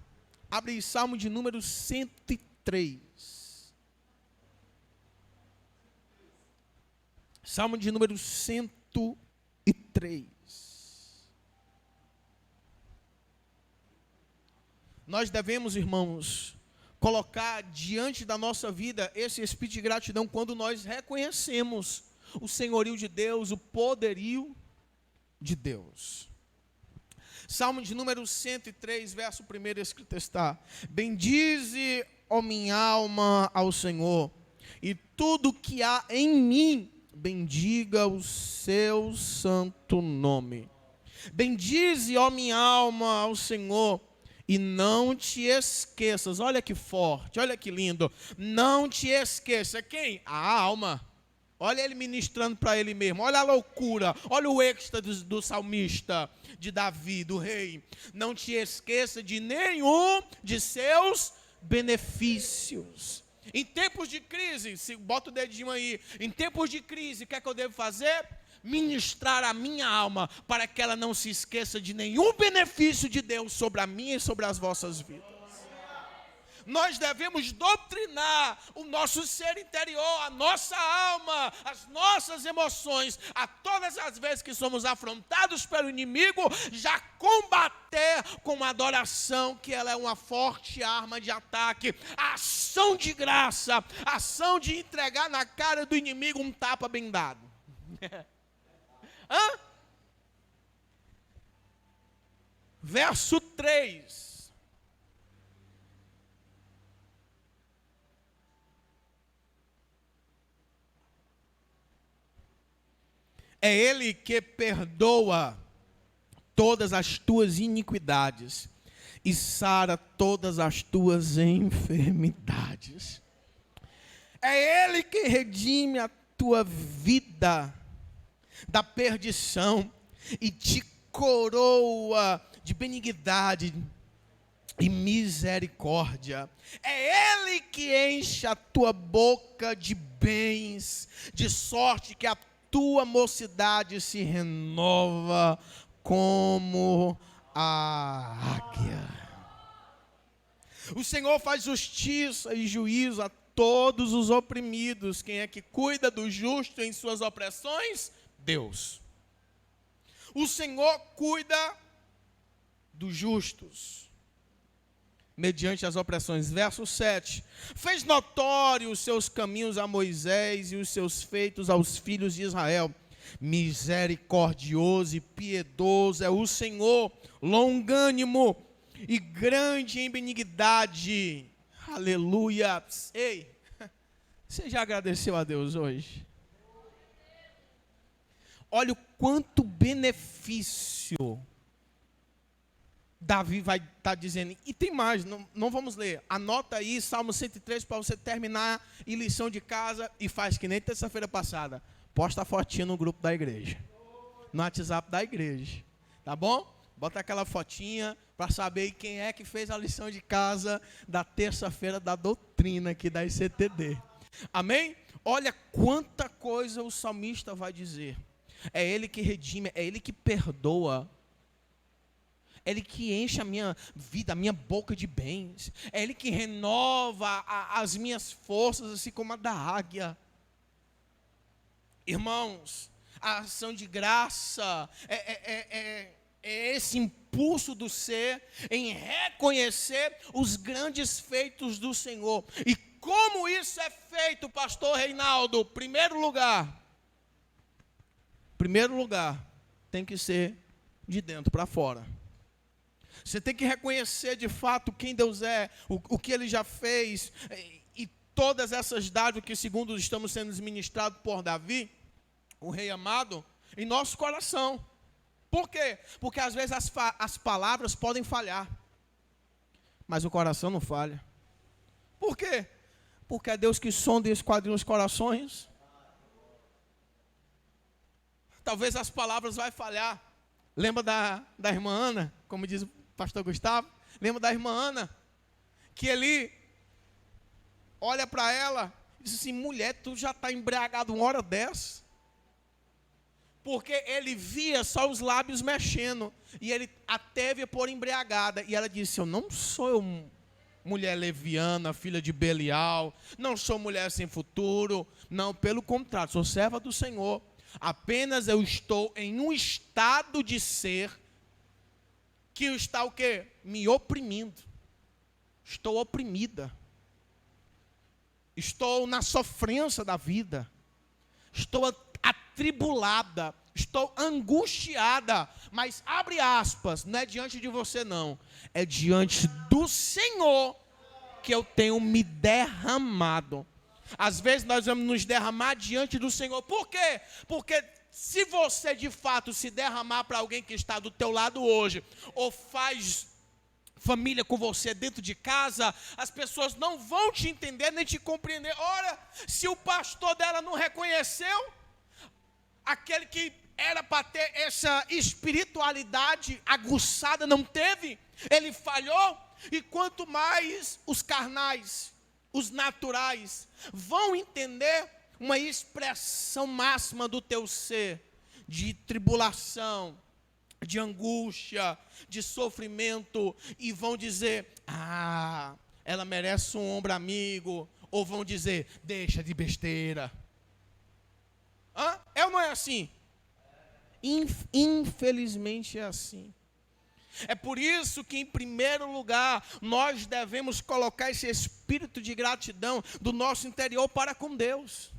Abre aí, Salmo de número 103. Salmo de número 103. Nós devemos, irmãos, colocar diante da nossa vida esse espírito de gratidão quando nós reconhecemos o senhorio de Deus, o poderio de Deus. Salmo de número 103, verso 1, escrito está: bendize, ó minha alma, ao Senhor, e tudo que há em mim, bendiga o seu santo nome. Bendize, ó minha alma, ao Senhor, e não te esqueças. Olha que forte, olha que lindo. Não te esqueça. Quem? A alma. Olha ele ministrando para ele mesmo. Olha a loucura. Olha o êxtase do salmista, de Davi, do rei. Não te esqueça de nenhum de seus benefícios. Em tempos de crise, bota o dedinho aí. Em tempos de crise, o que é que eu devo fazer? Ministrar a minha alma, para que ela não se esqueça de nenhum benefício de Deus sobre a minha e sobre as vossas vidas. Nós devemos doutrinar o nosso ser interior, a nossa alma, as nossas emoções, a todas as vezes que somos afrontados pelo inimigo, já combater com adoração, que ela é uma forte arma de ataque, a ação de graça, a ação de entregar na cara do inimigo um tapa bem dado. Hã? Verso 3. É Ele que perdoa todas as tuas iniquidades e sara todas as tuas enfermidades. É Ele que redime a tua vida da perdição e te coroa de benignidade e misericórdia. É Ele que enche a tua boca de bens, de sorte que a tua mocidade se renova como a águia. O Senhor faz justiça e juízo a todos os oprimidos. Quem é que cuida do justo em suas opressões? Deus. O Senhor cuida dos justos mediante as opressões. Verso 7. Fez notórios os seus caminhos a Moisés e os seus feitos aos filhos de Israel. Misericordioso e piedoso é o Senhor, longânimo e grande em benignidade. Aleluia. Ei, você já agradeceu a Deus hoje? Olha o quanto benefício Davi vai estar dizendo. E tem mais, não vamos ler. Anota aí, Salmo 103, para você terminar em lição de casa. E faz que nem terça-feira passada. Posta a fotinha no grupo da igreja. No WhatsApp da igreja. Tá bom? Bota aquela fotinha para saber quem é que fez a lição de casa da terça-feira da doutrina aqui da ICTD. Amém? Olha quanta coisa o salmista vai dizer. É Ele que redime, é Ele que perdoa. É Ele que enche a minha vida, a minha boca de bens. É Ele que renova as minhas forças, assim como a da águia. Irmãos, a ação de graça é esse impulso do ser em reconhecer os grandes feitos do Senhor. E como isso é feito, pastor Reinaldo? Primeiro lugar, tem que ser de dentro para fora. Você tem que reconhecer de fato quem Deus é, o que Ele já fez, e todas essas dádivas que, segundo estamos sendo ministrados por Davi, o rei amado, em nosso coração. Por quê? Porque às vezes as palavras podem falhar, mas o coração não falha. Por quê? Porque é Deus que sonda e esquadrinha os corações. talvez as palavras vão falhar. Lembra da irmã Ana, como diz o pastor Gustavo? Lembra da irmã Ana? Que ele olha para ela e diz assim: mulher, tu já está embriagado uma hora dessa? Porque ele via só os lábios mexendo, e ele a teve por embriagada. E ela disse: eu não sou mulher leviana, filha de Belial, não sou mulher sem futuro, não, pelo contrário, sou serva do Senhor. Apenas eu estou em um estado de ser que está o quê? Me oprimindo. Estou oprimida. Estou na sofrência da vida. Estou atribulada. Estou angustiada. Mas abre aspas, não é diante de você não. É diante do Senhor que eu tenho me derramado. Às vezes nós vamos nos derramar diante do Senhor. Por quê? Porque se você de fato se derramar para alguém que está do teu lado hoje, ou faz família com você dentro de casa, as pessoas não vão te entender nem te compreender. Ora, se o pastor dela não reconheceu, aquele que era para ter essa espiritualidade aguçada não teve, ele falhou. E quanto mais os carnais, os naturais, vão entender uma expressão máxima do teu ser, de tribulação, de angústia, de sofrimento, e vão dizer: ah, ela merece um ombro amigo, ou vão dizer: deixa de besteira. É ou não é assim? Infelizmente é assim. É por isso que, em primeiro lugar, nós devemos colocar esse espírito de gratidão do nosso interior para com Deus.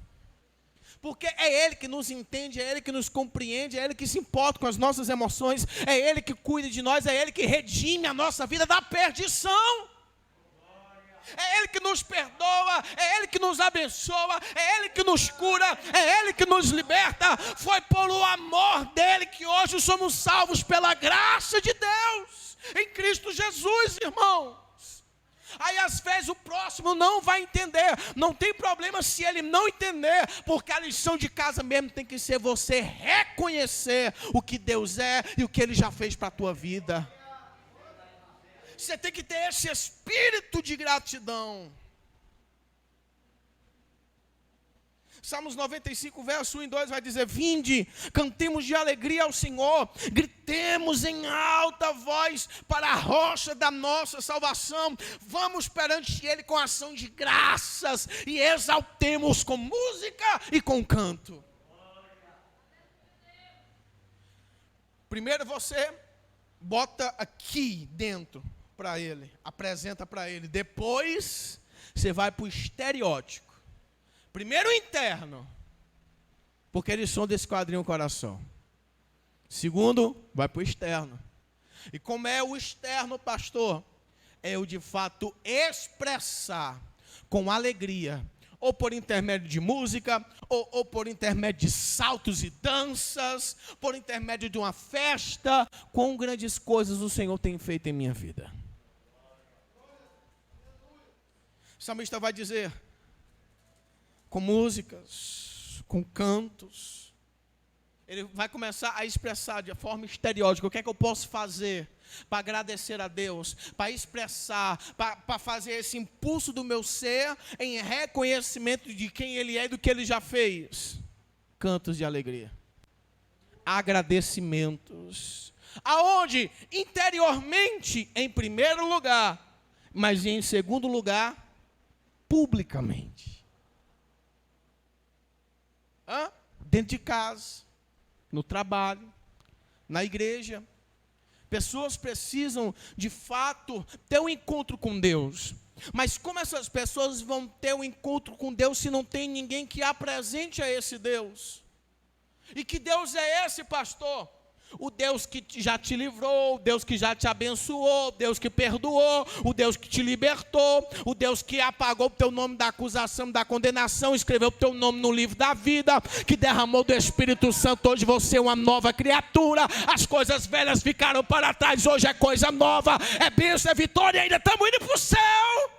Porque é Ele que nos entende, é Ele que nos compreende, é Ele que se importa com as nossas emoções, é Ele que cuida de nós, é Ele que redime a nossa vida da perdição. É Ele que nos perdoa, é Ele que nos abençoa, é Ele que nos cura, é Ele que nos liberta. Foi pelo amor dEle que hoje somos salvos pela graça de Deus, em Cristo Jesus, irmãos. Aí às vezes o próximo não vai entender, não tem problema se ele não entender, porque a lição de casa mesmo tem que ser você reconhecer o que Deus é e o que Ele já fez para a tua vida. Você tem que ter esse espírito de gratidão. Salmos 95, verso 1 e 2 vai dizer: vinde, cantemos de alegria ao Senhor, gritemos em alta voz para a rocha da nossa salvação, vamos perante Ele com ação de graças e exaltemos com música e com canto. Primeiro você bota aqui dentro para Ele, apresenta para Ele. Depois você vai para o estereótipo. Primeiro o interno, porque eles são desse quadrinho coração. Segundo, vai para o externo. E como é o externo, pastor? É o de fato expressar com alegria, ou por intermédio de música, ou por intermédio de saltos e danças, por intermédio de uma festa. Quão grandes coisas o Senhor tem feito em minha vida. O salmista vai dizer: com músicas, com cantos, ele vai começar a expressar de forma estereótica o que é que eu posso fazer para agradecer a Deus, para expressar, para fazer esse impulso do meu ser em reconhecimento de quem Ele é e do que Ele já fez. Cantos de alegria, agradecimentos, aonde? Interiormente, em primeiro lugar, mas em segundo lugar, publicamente. Dentro de casa, no trabalho, na igreja. Pessoas precisam, de fato, ter um encontro com Deus. Mas como essas pessoas vão ter um encontro com Deus se não tem ninguém que apresente a esse Deus? E que Deus é esse, pastor? O Deus que já te livrou, o Deus que já te abençoou, o Deus que perdoou, o Deus que te libertou, o Deus que apagou o teu nome da acusação, da condenação, escreveu o teu nome no livro da vida, que derramou do Espírito Santo. Hoje você é uma nova criatura, as coisas velhas ficaram para trás, hoje é coisa nova, é bênção, é vitória, e ainda estamos indo para o céu.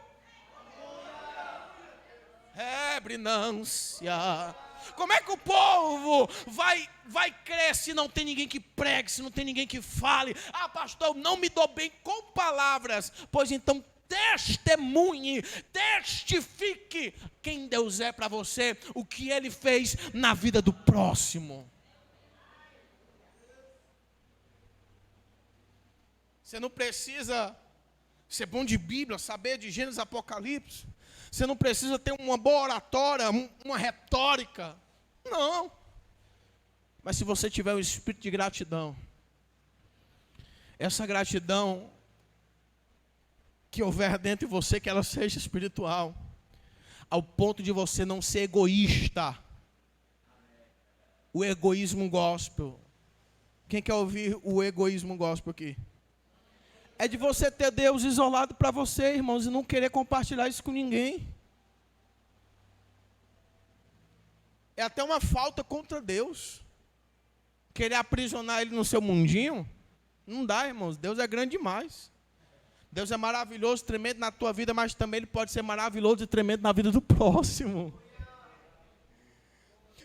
É brinância, Como é que o povo vai crer se não tem ninguém que pregue, se não tem ninguém que fale? Ah, pastor, eu não me dou bem com palavras. Pois então, testemunhe, testifique quem Deus é para você, o que Ele fez na vida do próximo. Você não precisa ser bom de Bíblia, saber de Gênesis, Apocalipse. Você não precisa ter uma boa oratória, uma retórica. Não. Mas se você tiver um espírito de gratidão, essa gratidão que houver dentro de você, que ela seja espiritual, ao ponto de você não ser egoísta. O egoísmo gospel. Quem quer ouvir o egoísmo gospel aqui? É de você ter Deus isolado para você, irmãos, e não querer compartilhar isso com ninguém. É até uma falta contra Deus. Querer aprisionar Ele no seu mundinho, não dá, irmãos. Deus é grande demais. Deus é maravilhoso, tremendo na tua vida, mas também Ele pode ser maravilhoso e tremendo na vida do próximo.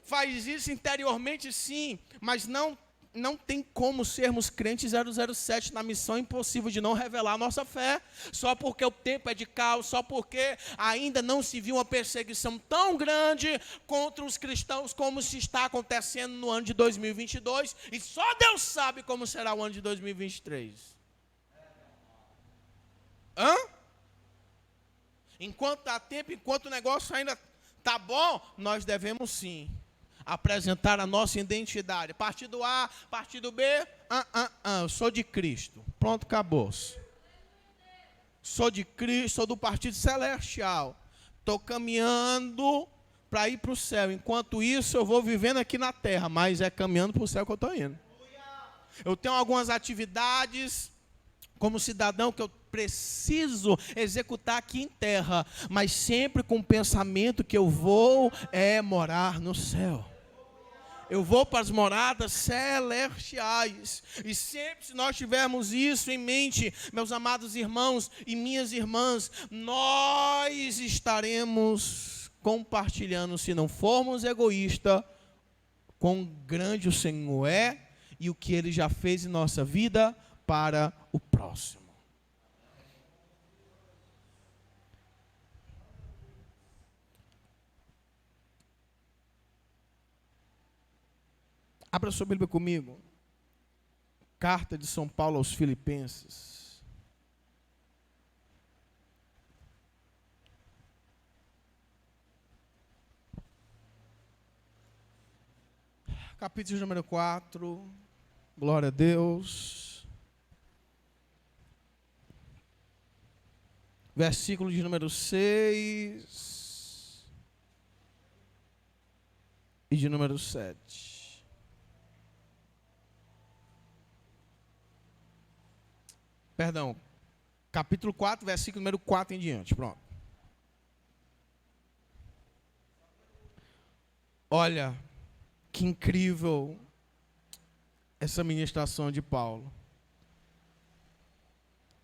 Faz isso interiormente, sim, mas não tem como sermos crentes 007 na missão impossível de não revelar a nossa fé, só porque o tempo é de caos, só porque ainda não se viu uma perseguição tão grande contra os cristãos como se está acontecendo no ano de 2022, e só Deus sabe como será o ano de 2023. Enquanto há tempo, enquanto o negócio ainda está bom, nós devemos sim apresentar a nossa identidade. Partido A, partido B, eu sou de Cristo. Pronto, acabou-se. Sou de Cristo, sou do partido celestial. Estou caminhando para ir para o céu. Enquanto isso, eu vou vivendo aqui na terra, mas é caminhando para o céu que eu estou indo. Eu tenho algumas atividades como cidadão que eu preciso executar aqui em terra, mas sempre com o pensamento que eu vou morar no céu. Eu vou para as moradas celestiais. E sempre se nós tivermos isso em mente, meus amados irmãos e minhas irmãs, nós estaremos compartilhando, se não formos egoístas, quão grande o Senhor é e o que Ele já fez em nossa vida para o próximo. Abra sua Bíblia comigo. Carta de São Paulo aos Filipenses. Capítulo número 4. Glória a Deus. Versículo de número 6 e de número 7. Perdão, capítulo 4, versículo número 4 em diante, pronto. Olha, que incrível essa ministração de Paulo.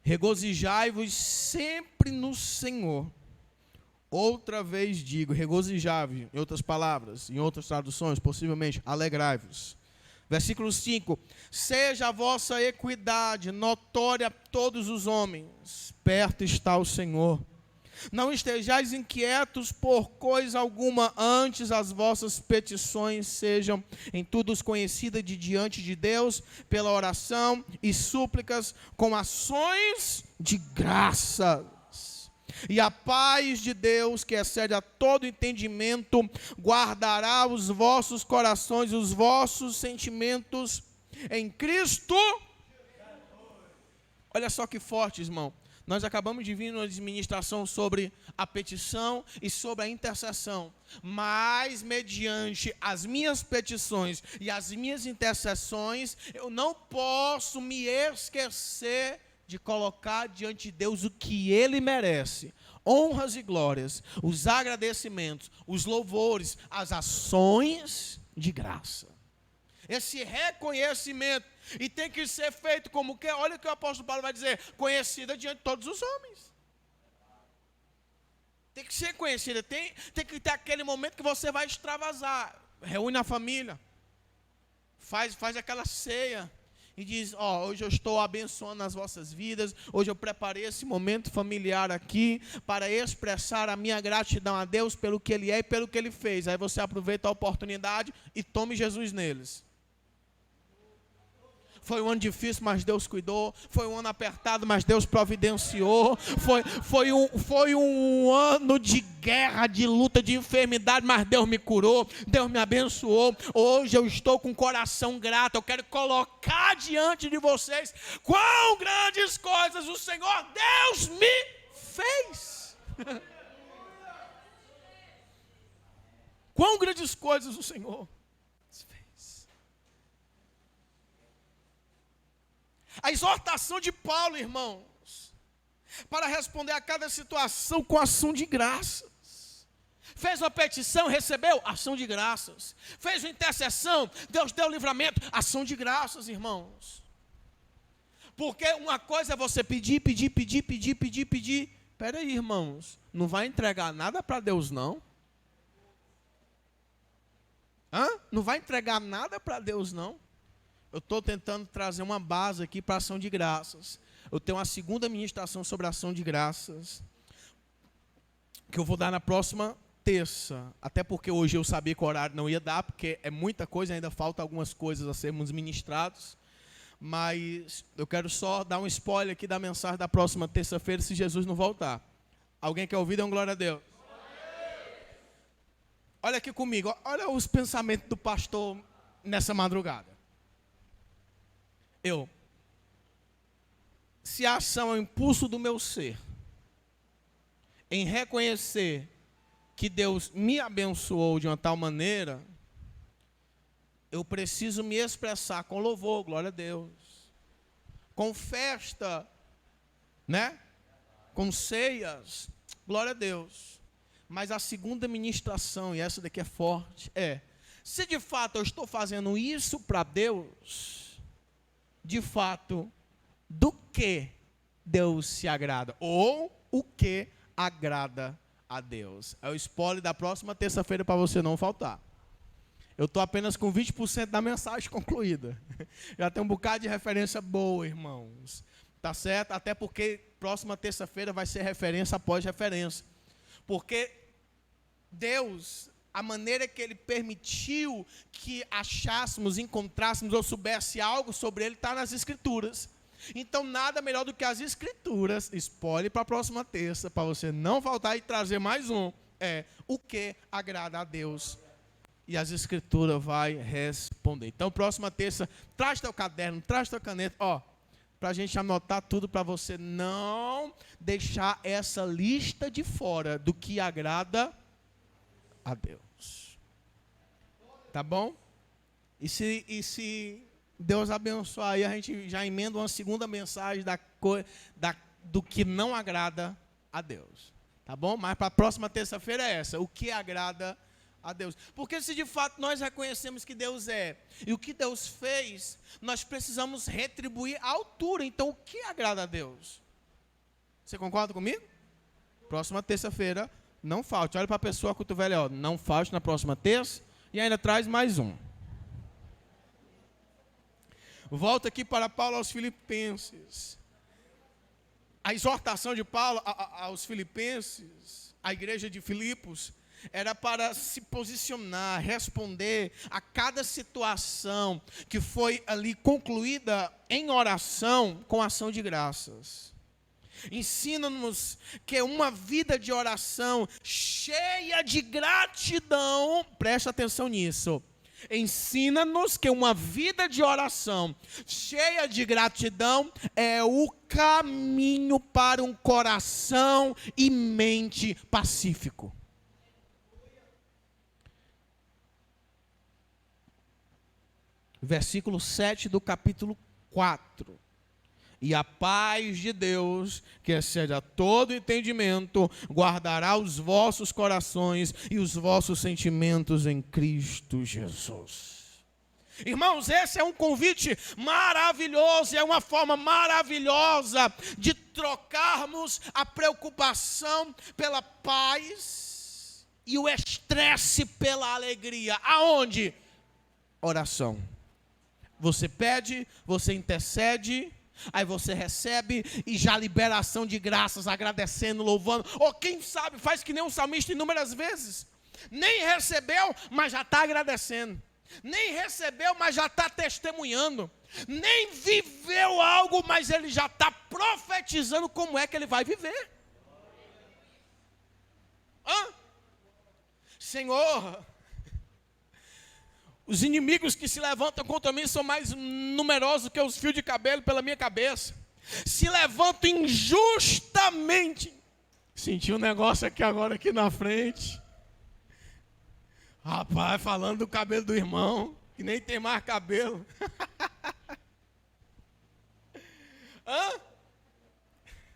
Regozijai-vos sempre no Senhor. Outra vez digo, regozijai-vos, em outras palavras, em outras traduções, possivelmente, alegrai-vos. Versículo 5, seja a vossa equidade notória a todos os homens, perto está o Senhor. Não estejais inquietos por coisa alguma, antes as vossas petições sejam em tudo conhecidas de diante de Deus, pela oração e súplicas, com ações de graças. E a paz de Deus, que excede a todo entendimento, guardará os vossos corações e os vossos sentimentos em Cristo. Olha só que forte, irmão. Nós acabamos de vir numa administração sobre a petição e sobre a intercessão. Mas, mediante as minhas petições e as minhas intercessões, eu não posso me esquecer de colocar diante de Deus o que Ele merece. Honras e glórias, os agradecimentos, os louvores, as ações de graça. Esse reconhecimento, e tem que ser feito como que, olha o que o apóstolo Paulo vai dizer, conhecida diante de todos os homens. Tem que ser conhecida, tem que ter aquele momento que você vai extravasar. reúne a família, faz aquela ceia e diz, hoje eu estou abençoando as vossas vidas, hoje eu preparei esse momento familiar aqui para expressar a minha gratidão a Deus pelo que Ele é e pelo que Ele fez. Aí você aproveita a oportunidade e tome Jesus neles. Foi um ano difícil, mas Deus cuidou. Foi um ano apertado, mas Deus providenciou. Foi um ano de guerra, de luta, de enfermidade, mas Deus me curou. Deus me abençoou. Hoje eu estou com o coração grato. Eu quero colocar diante de vocês quão grandes coisas o Senhor Deus me fez. Quão grandes coisas o Senhor fez. A exortação de Paulo, irmãos, para responder a cada situação com ação de graças. Fez uma petição, recebeu? Ação de graças. Fez uma intercessão, Deus deu livramento, ação de graças, irmãos. Porque uma coisa é você pedir. Espera aí, irmãos, não vai entregar nada para Deus, não? Não vai entregar nada para Deus, não? Eu estou tentando trazer uma base aqui para ação de graças. Eu tenho uma segunda ministração sobre ação de graças, que eu vou dar na próxima terça. Até porque hoje eu sabia que o horário não ia dar, porque é muita coisa, ainda falta algumas coisas a sermos ministrados. Mas eu quero só dar um spoiler aqui da mensagem da próxima terça-feira, se Jesus não voltar. Alguém quer ouvir? Dê uma glória a Deus. Olha aqui comigo, olha os pensamentos do pastor nessa madrugada. Se a ação é o impulso do meu ser, em reconhecer que Deus me abençoou de uma tal maneira, eu preciso me expressar com louvor, glória a Deus, com festa, né? Com ceias, glória a Deus. Mas a segunda ministração, e essa daqui é forte, se de fato eu estou fazendo isso para Deus, de fato, do que Deus se agrada, ou o que agrada a Deus. É o spoiler da próxima terça-feira para você não faltar. Eu estou apenas com 20% da mensagem concluída. Já tem um bocado de referência boa, irmãos. Tá certo? Até porque próxima terça-feira vai ser referência após referência. Porque Deus, a maneira que Ele permitiu que achássemos, encontrássemos ou soubesse algo sobre Ele, está nas Escrituras. Então, nada melhor do que as Escrituras, spoiler para a próxima terça, para você não faltar e trazer mais um, o que agrada a Deus. E as Escrituras vai responder. Então, próxima terça, traz teu caderno, traz tua caneta, para a gente anotar tudo, para você não deixar essa lista de fora do que agrada a Deus. Tá bom? E se Deus abençoar, aí a gente já emenda uma segunda mensagem do que não agrada a Deus. Tá bom? Mas para a próxima terça-feira é essa, o que agrada a Deus. Porque se de fato nós reconhecemos que Deus é, e o que Deus fez, nós precisamos retribuir à altura. Então, o que agrada a Deus? Você concorda comigo? Próxima terça-feira, não falte. Olha para a pessoa cotovelo, não falte na próxima terça, e ainda traz mais um. Volta aqui para Paulo aos Filipenses. A exortação de Paulo aos Filipenses, à igreja de Filipos, era para se posicionar, responder a cada situação que foi ali concluída em oração com ação de graças. Ensina-nos que uma vida de oração cheia de gratidão, preste atenção nisso. Ensina-nos que uma vida de oração cheia de gratidão é o caminho para um coração e mente pacífico. Versículo 7 do capítulo 4. E a paz de Deus, que excede a todo entendimento, guardará os vossos corações e os vossos sentimentos em Cristo Jesus. Irmãos, esse é um convite maravilhoso, é uma forma maravilhosa de trocarmos a preocupação pela paz e o estresse pela alegria. Aonde? Oração. Você pede, você intercede, aí você recebe e já liberação de graças, agradecendo, louvando. Ou quem sabe faz que nem um salmista inúmeras vezes. Nem recebeu, mas já está agradecendo. Nem recebeu, mas já está testemunhando. Nem viveu algo, mas ele já está profetizando como é que ele vai viver. Senhor, os inimigos que se levantam contra mim são mais numerosos que os fios de cabelo pela minha cabeça. Se levantam injustamente. Senti um negócio aqui agora, aqui na frente. Rapaz, falando do cabelo do irmão, que nem tem mais cabelo.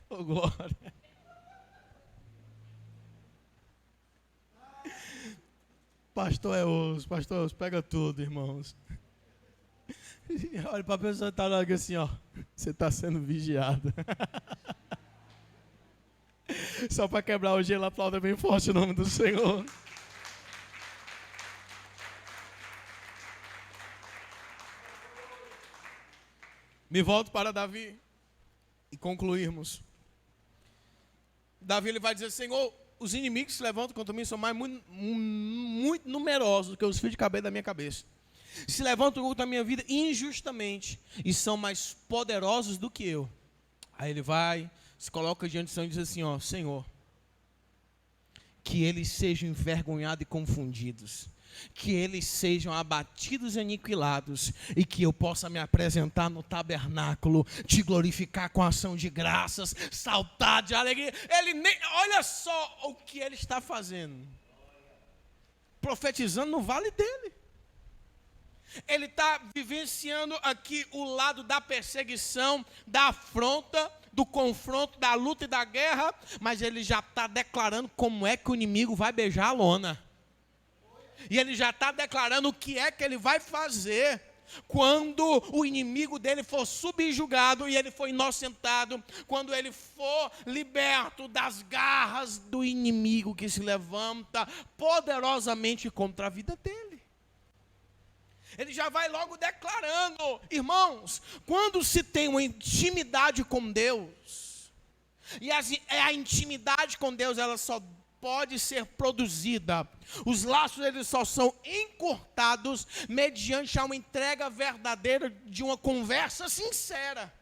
Ô, glória. Pastor é osso, pega tudo, irmãos. Olha para a pessoa que está lá assim, ó. Você está sendo vigiado. Só para quebrar o gelo, aplauda bem forte o nome do Senhor. Me volto para Davi e concluirmos. Davi ele vai dizer: Senhor, os inimigos que se levantam contra mim são muito numerosos do que os fios de cabelo da minha cabeça. Se levantam contra a minha vida injustamente e são mais poderosos do que eu. Aí ele vai, se coloca diante do Senhor e diz assim: ó, Senhor, que eles sejam envergonhados e confundidos, que eles sejam abatidos e aniquilados, e que eu possa me apresentar no tabernáculo, te glorificar com ação de graças, saltar de alegria. Ele nem, olha só o que ele está fazendo, profetizando no vale dele. Ele está vivenciando aqui o lado da perseguição, da afronta, do confronto, da luta e da guerra, mas ele já está declarando como é que o inimigo vai beijar a lona. E ele já está declarando o que é que ele vai fazer quando o inimigo dele for subjugado e ele for inocentado, quando ele for liberto das garras do inimigo que se levanta poderosamente contra a vida dele. Ele já vai logo declarando, irmãos, quando se tem uma intimidade com Deus, e a intimidade com Deus ela só pode ser produzida, os laços eles só são encurtados mediante uma entrega verdadeira de uma conversa sincera.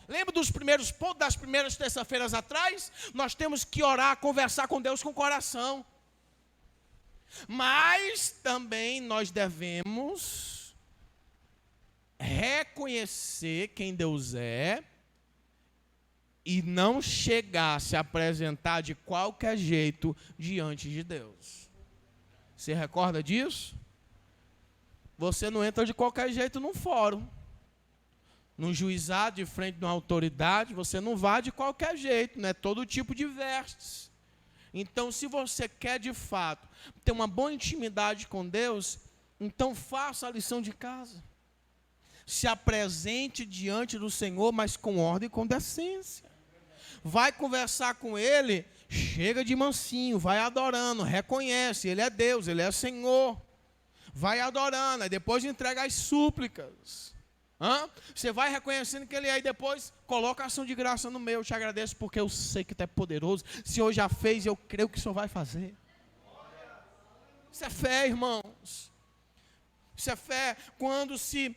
Lembra dos primeiros pontos, das primeiras terça-feiras atrás? Nós temos que orar, conversar com Deus com o coração. Mas também nós devemos reconhecer quem Deus é e não chegar a se apresentar de qualquer jeito diante de Deus. Você recorda disso? Você não entra de qualquer jeito num fórum, num juizado, de frente de uma autoridade, você não vai de qualquer jeito, não é todo tipo de vestes. Então, se você quer de fato ter uma boa intimidade com Deus, então faça a lição de casa. Se apresente diante do Senhor, mas com ordem e com decência. Vai conversar com Ele, chega de mansinho, vai adorando, reconhece, Ele é Deus, Ele é Senhor. Vai adorando, aí depois entrega as súplicas. Você vai reconhecendo que Ele é, e depois coloca a ação de graça no meu. Eu te agradeço porque eu sei que Tu é poderoso. Se o Senhor já fez, eu creio que o Senhor vai fazer. Isso é fé, irmãos. Isso é fé quando se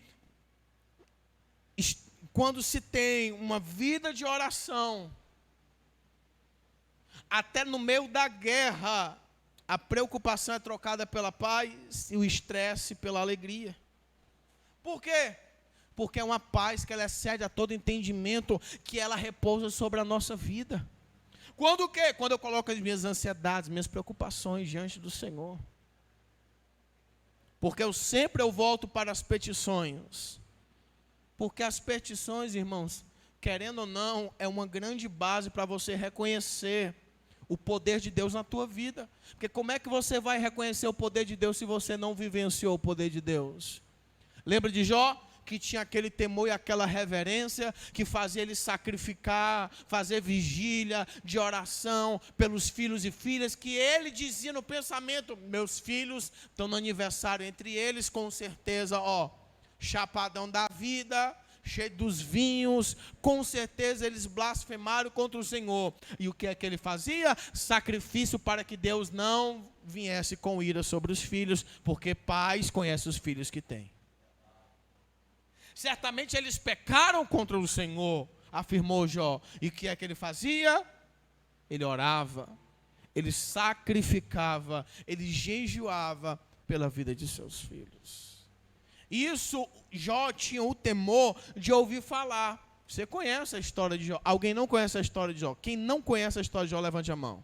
tem uma vida de oração. Até no meio da guerra, a preocupação é trocada pela paz e o estresse pela alegria. Por quê? Porque é uma paz que ela excede a todo entendimento, que ela repousa sobre a nossa vida. Quando o quê? Quando eu coloco as minhas ansiedades, minhas preocupações diante do Senhor. Porque eu volto para as petições. Porque as petições, irmãos, querendo ou não, é uma grande base para você reconhecer o poder de Deus na tua vida. Porque como é que você vai reconhecer o poder de Deus se você não vivenciou o poder de Deus? Lembra de Jó? que tinha aquele temor e aquela reverência, que fazia ele sacrificar, fazer vigília de oração pelos filhos e filhas, que ele dizia no pensamento: meus filhos estão no aniversário, entre eles com certeza, chapadão da vida, cheio dos vinhos, com certeza eles blasfemaram contra o Senhor. E o que é que ele fazia? Sacrifício para que Deus não viesse com ira sobre os filhos, porque pais conhecem os filhos que têm. Certamente eles pecaram contra o Senhor, afirmou Jó. E o que é que ele fazia? Ele orava, ele sacrificava, ele jejuava pela vida de seus filhos. Isso, Jó tinha o temor de ouvir falar. Você conhece a história de Jó? Alguém não conhece a história de Jó? Quem não conhece a história de Jó, levante a mão.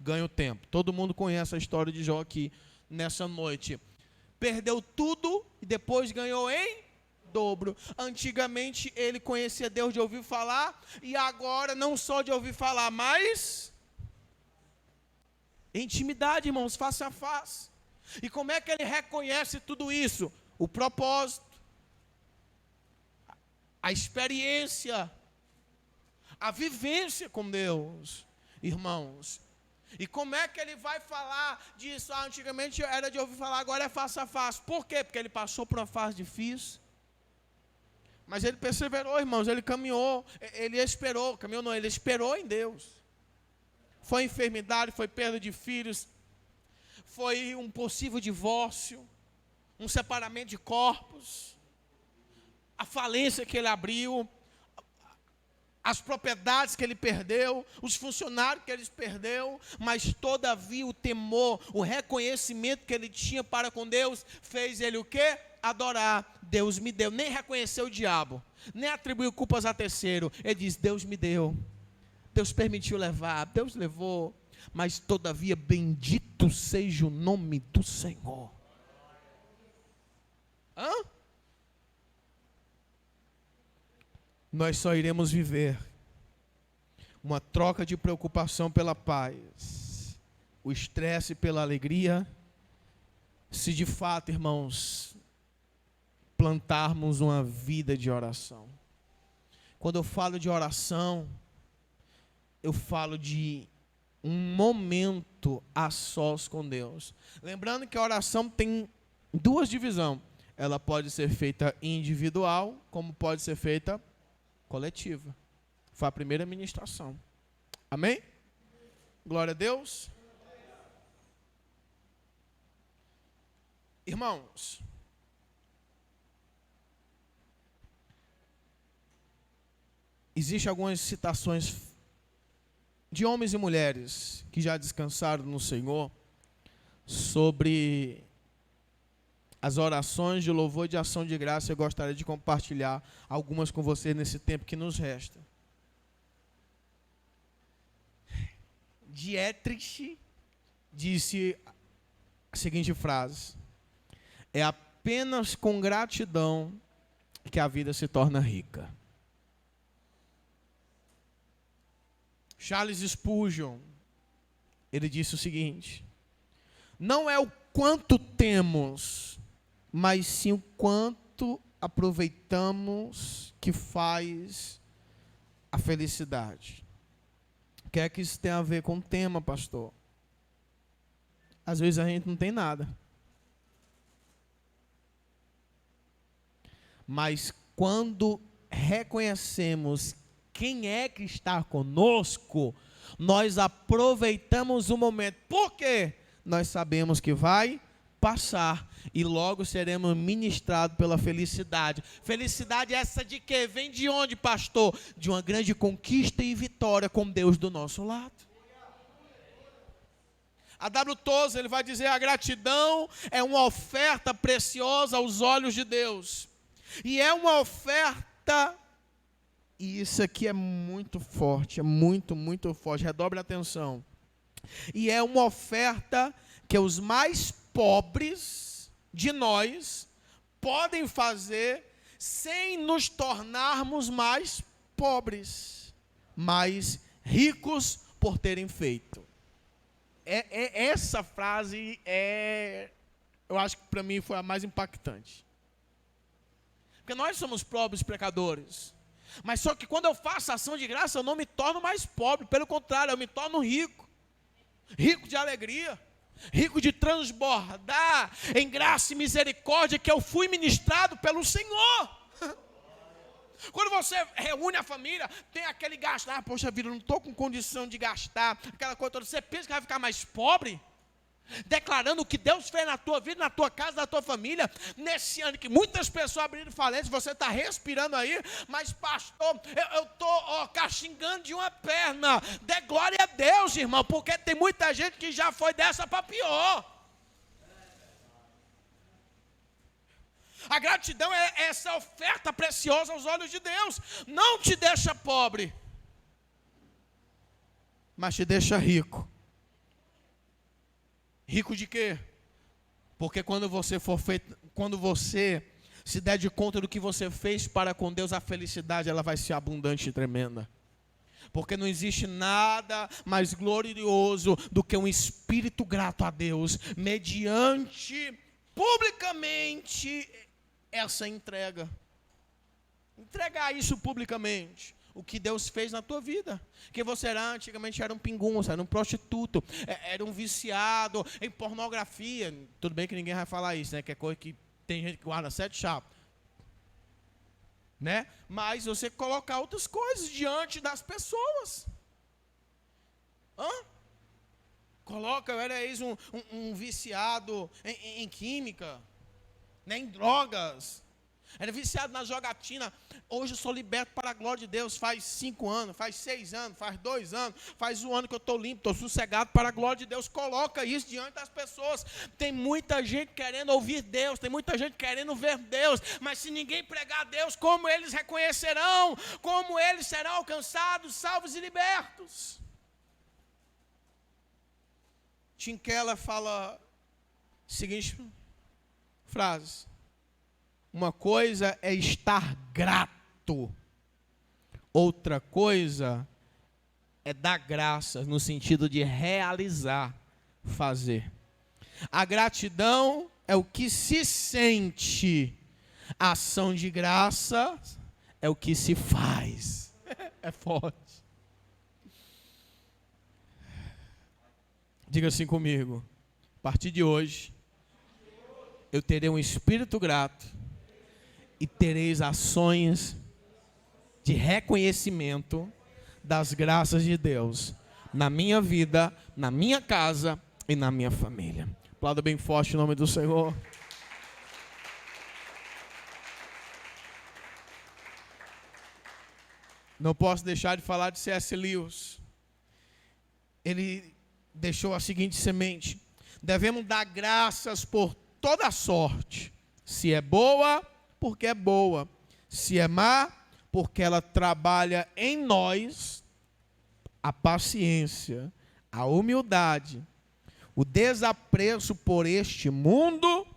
Ganha o tempo. Todo mundo conhece a história de Jó aqui nessa noite. Perdeu tudo e depois ganhou em dobro. Antigamente ele conhecia Deus de ouvir falar, e agora não só de ouvir falar, mas intimidade, irmãos, face a face. E como é que ele reconhece tudo isso? O propósito, a experiência, a vivência com Deus, irmãos. E como é que ele vai falar disso? Antigamente era de ouvir falar, agora é face a face. Por quê? Porque ele passou por uma fase difícil. Mas ele perseverou, irmãos, ele caminhou, ele esperou, ele esperou em Deus. Foi enfermidade, foi perda de filhos, foi um possível divórcio, um separamento de corpos, a falência que ele abriu, as propriedades que ele perdeu, os funcionários que ele perdeu, mas todavia o temor, o reconhecimento que ele tinha para com Deus, fez ele o quê? Adorar. Deus me deu. Nem reconheceu o diabo, nem atribuiu culpas a terceiro. Ele diz: Deus me deu, Deus permitiu levar, Deus levou, mas todavia bendito seja o nome do Senhor. Nós só iremos viver uma troca de preocupação pela paz, o estresse pela alegria, se de fato, irmãos, plantarmos uma vida de oração. Quando eu falo de oração, eu falo de um momento a sós com Deus. Lembrando que a oração tem duas divisões. Ela pode ser feita individual, como pode ser feita coletiva. Foi a primeira ministração. Amém? Glória a Deus. Irmãos, existem algumas citações de homens e mulheres que já descansaram no Senhor sobre as orações de louvor e de ação de graça. Eu gostaria de compartilhar algumas com vocês nesse tempo que nos resta. Dietrich disse a seguinte frase: é apenas com gratidão que a vida se torna rica. Charles Spurgeon, ele disse o seguinte: não é o quanto temos, mas sim o quanto aproveitamos que faz a felicidade. O que é que isso tem a ver com o tema, pastor? Às vezes a gente não tem nada. Mas quando reconhecemos quem é que está conosco, nós aproveitamos o momento. Por quê? Nós sabemos que vai passar e logo seremos ministrados pela felicidade. Felicidade essa de quê? Vem de onde, pastor? De uma grande conquista e vitória com Deus do nosso lado. A W. Tozer, ele vai dizer: a gratidão é uma oferta preciosa aos olhos de Deus. E é uma oferta, e isso aqui é muito forte, é muito, muito forte, redobre a atenção. E é uma oferta que os mais pobres de nós podem fazer sem nos tornarmos mais pobres, mais ricos por terem feito. Essa frase eu acho que para mim foi a mais impactante. Porque nós somos pobres pecadores. Mas só que quando eu faço ação de graça, eu não me torno mais pobre. Pelo contrário, eu me torno rico. Rico de alegria. Rico de transbordar em graça e misericórdia que eu fui ministrado pelo Senhor. Quando você reúne a família, tem aquele gasto. Poxa vida, eu não estou com condição de gastar. Aquela coisa toda. Você pensa que vai ficar mais pobre? Declarando o que Deus fez na tua vida, na tua casa, na tua família. Nesse ano que muitas pessoas abriram falência, você está respirando aí. Mas pastor, eu estou caxingando de uma perna. Dê glória a Deus, irmão. Porque tem muita gente que já foi dessa para pior. A gratidão é essa oferta preciosa aos olhos de Deus. Não te deixa pobre, mas te deixa rico. Rico de quê? Porque quando você se der de conta do que você fez para com Deus, a felicidade ela vai ser abundante e tremenda. Porque não existe nada mais glorioso do que um espírito grato a Deus, mediante publicamente essa entrega. Entregar isso publicamente. O que Deus fez na tua vida. Que você antigamente era um pingunço, era um prostituto, era um viciado em pornografia. Tudo bem que ninguém vai falar isso, né? Que é coisa que tem gente que guarda 7 chaves. Né? Mas você colocar outras coisas diante das pessoas. Eu era um viciado em química, né? Em drogas. Era viciado na jogatina. Hoje eu sou liberto para a glória de Deus. Faz 5 anos, faz 6 anos, faz 2 anos, faz 1 ano que eu estou limpo, estou sossegado para a glória de Deus. Coloca isso diante das pessoas. Tem muita gente querendo ouvir Deus, tem muita gente querendo ver Deus, mas se ninguém pregar a Deus, como eles reconhecerão? Como eles serão alcançados, salvos e libertos? Tim Keller fala a seguinte frase: uma coisa é estar grato, outra coisa é dar graças, no sentido de realizar, fazer. A gratidão é o que se sente, a ação de graça é o que se faz. É forte. Diga assim comigo: a partir de hoje, eu terei um espírito grato e tereis ações de reconhecimento das graças de Deus na minha vida, na minha casa e na minha família. Aplauda bem forte o nome do Senhor. Não posso deixar de falar de C.S. Lewis. Ele deixou a seguinte semente: devemos dar graças por toda sorte. Se é boa, porque é boa. Se é má, porque ela trabalha em nós a paciência, a humildade, o desapreço por este mundo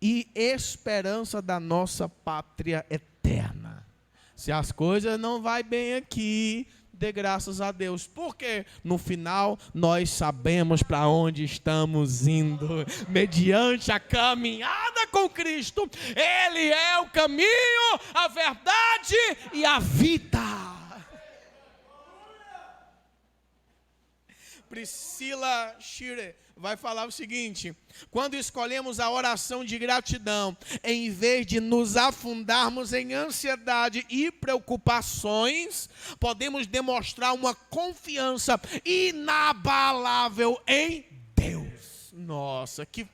e esperança da nossa pátria eterna. Se as coisas não vão bem aqui, dê graças a Deus, porque no final nós sabemos para onde estamos indo, mediante a caminhada com Cristo. Ele é o caminho, a verdade e a vida. Priscila Schiller vai falar o seguinte: quando escolhemos a oração de gratidão, em vez de nos afundarmos em ansiedade e preocupações, podemos demonstrar uma confiança inabalável em Deus. Nossa, que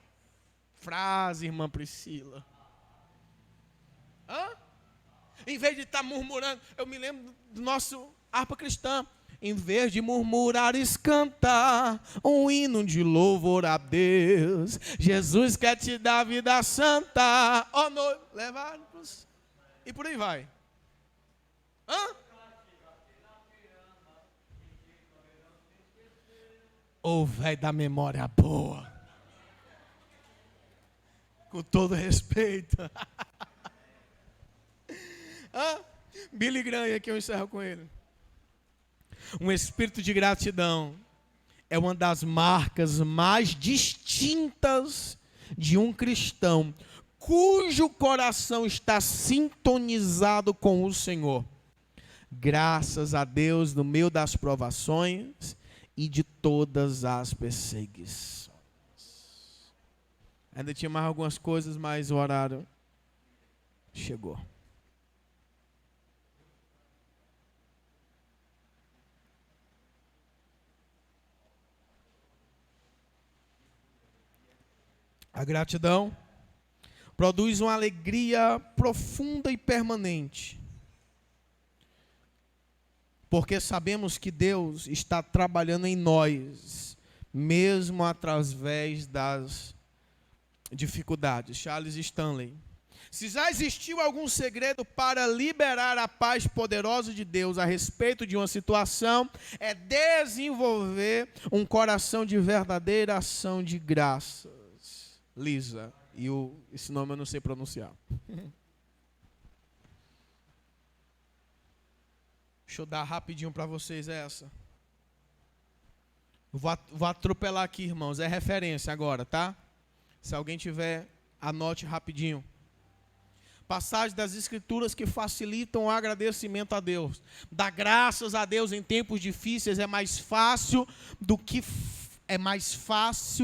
frase, irmã Priscila. Em vez de estar murmurando, eu me lembro do nosso harpa cristã. Em vez de murmurares, cantar um hino de louvor a Deus. Jesus quer te dar vida santa. Ó, noivo, levar-nos. E por aí vai. Ô, velho da memória boa. Com todo respeito. Billy Graham, aqui eu encerro com ele. Um espírito de gratidão é uma das marcas mais distintas de um cristão, cujo coração está sintonizado com o Senhor. Graças a Deus no meio das provações e de todas as perseguições. Ainda tinha mais algumas coisas, mas o horário chegou. A gratidão produz uma alegria profunda e permanente, porque sabemos que Deus está trabalhando em nós, mesmo através das dificuldades. Charles Stanley. Se já existiu algum segredo para liberar a paz poderosa de Deus a respeito de uma situação, é desenvolver um coração de verdadeira ação de graças. Lisa. E esse nome eu não sei pronunciar. Deixa eu dar rapidinho para vocês essa. Vou atropelar aqui, irmãos. É referência agora, tá? Se alguém tiver, anote rapidinho. Passagem das Escrituras que facilitam o agradecimento a Deus. Dar graças a Deus em tempos difíceis é mais fácil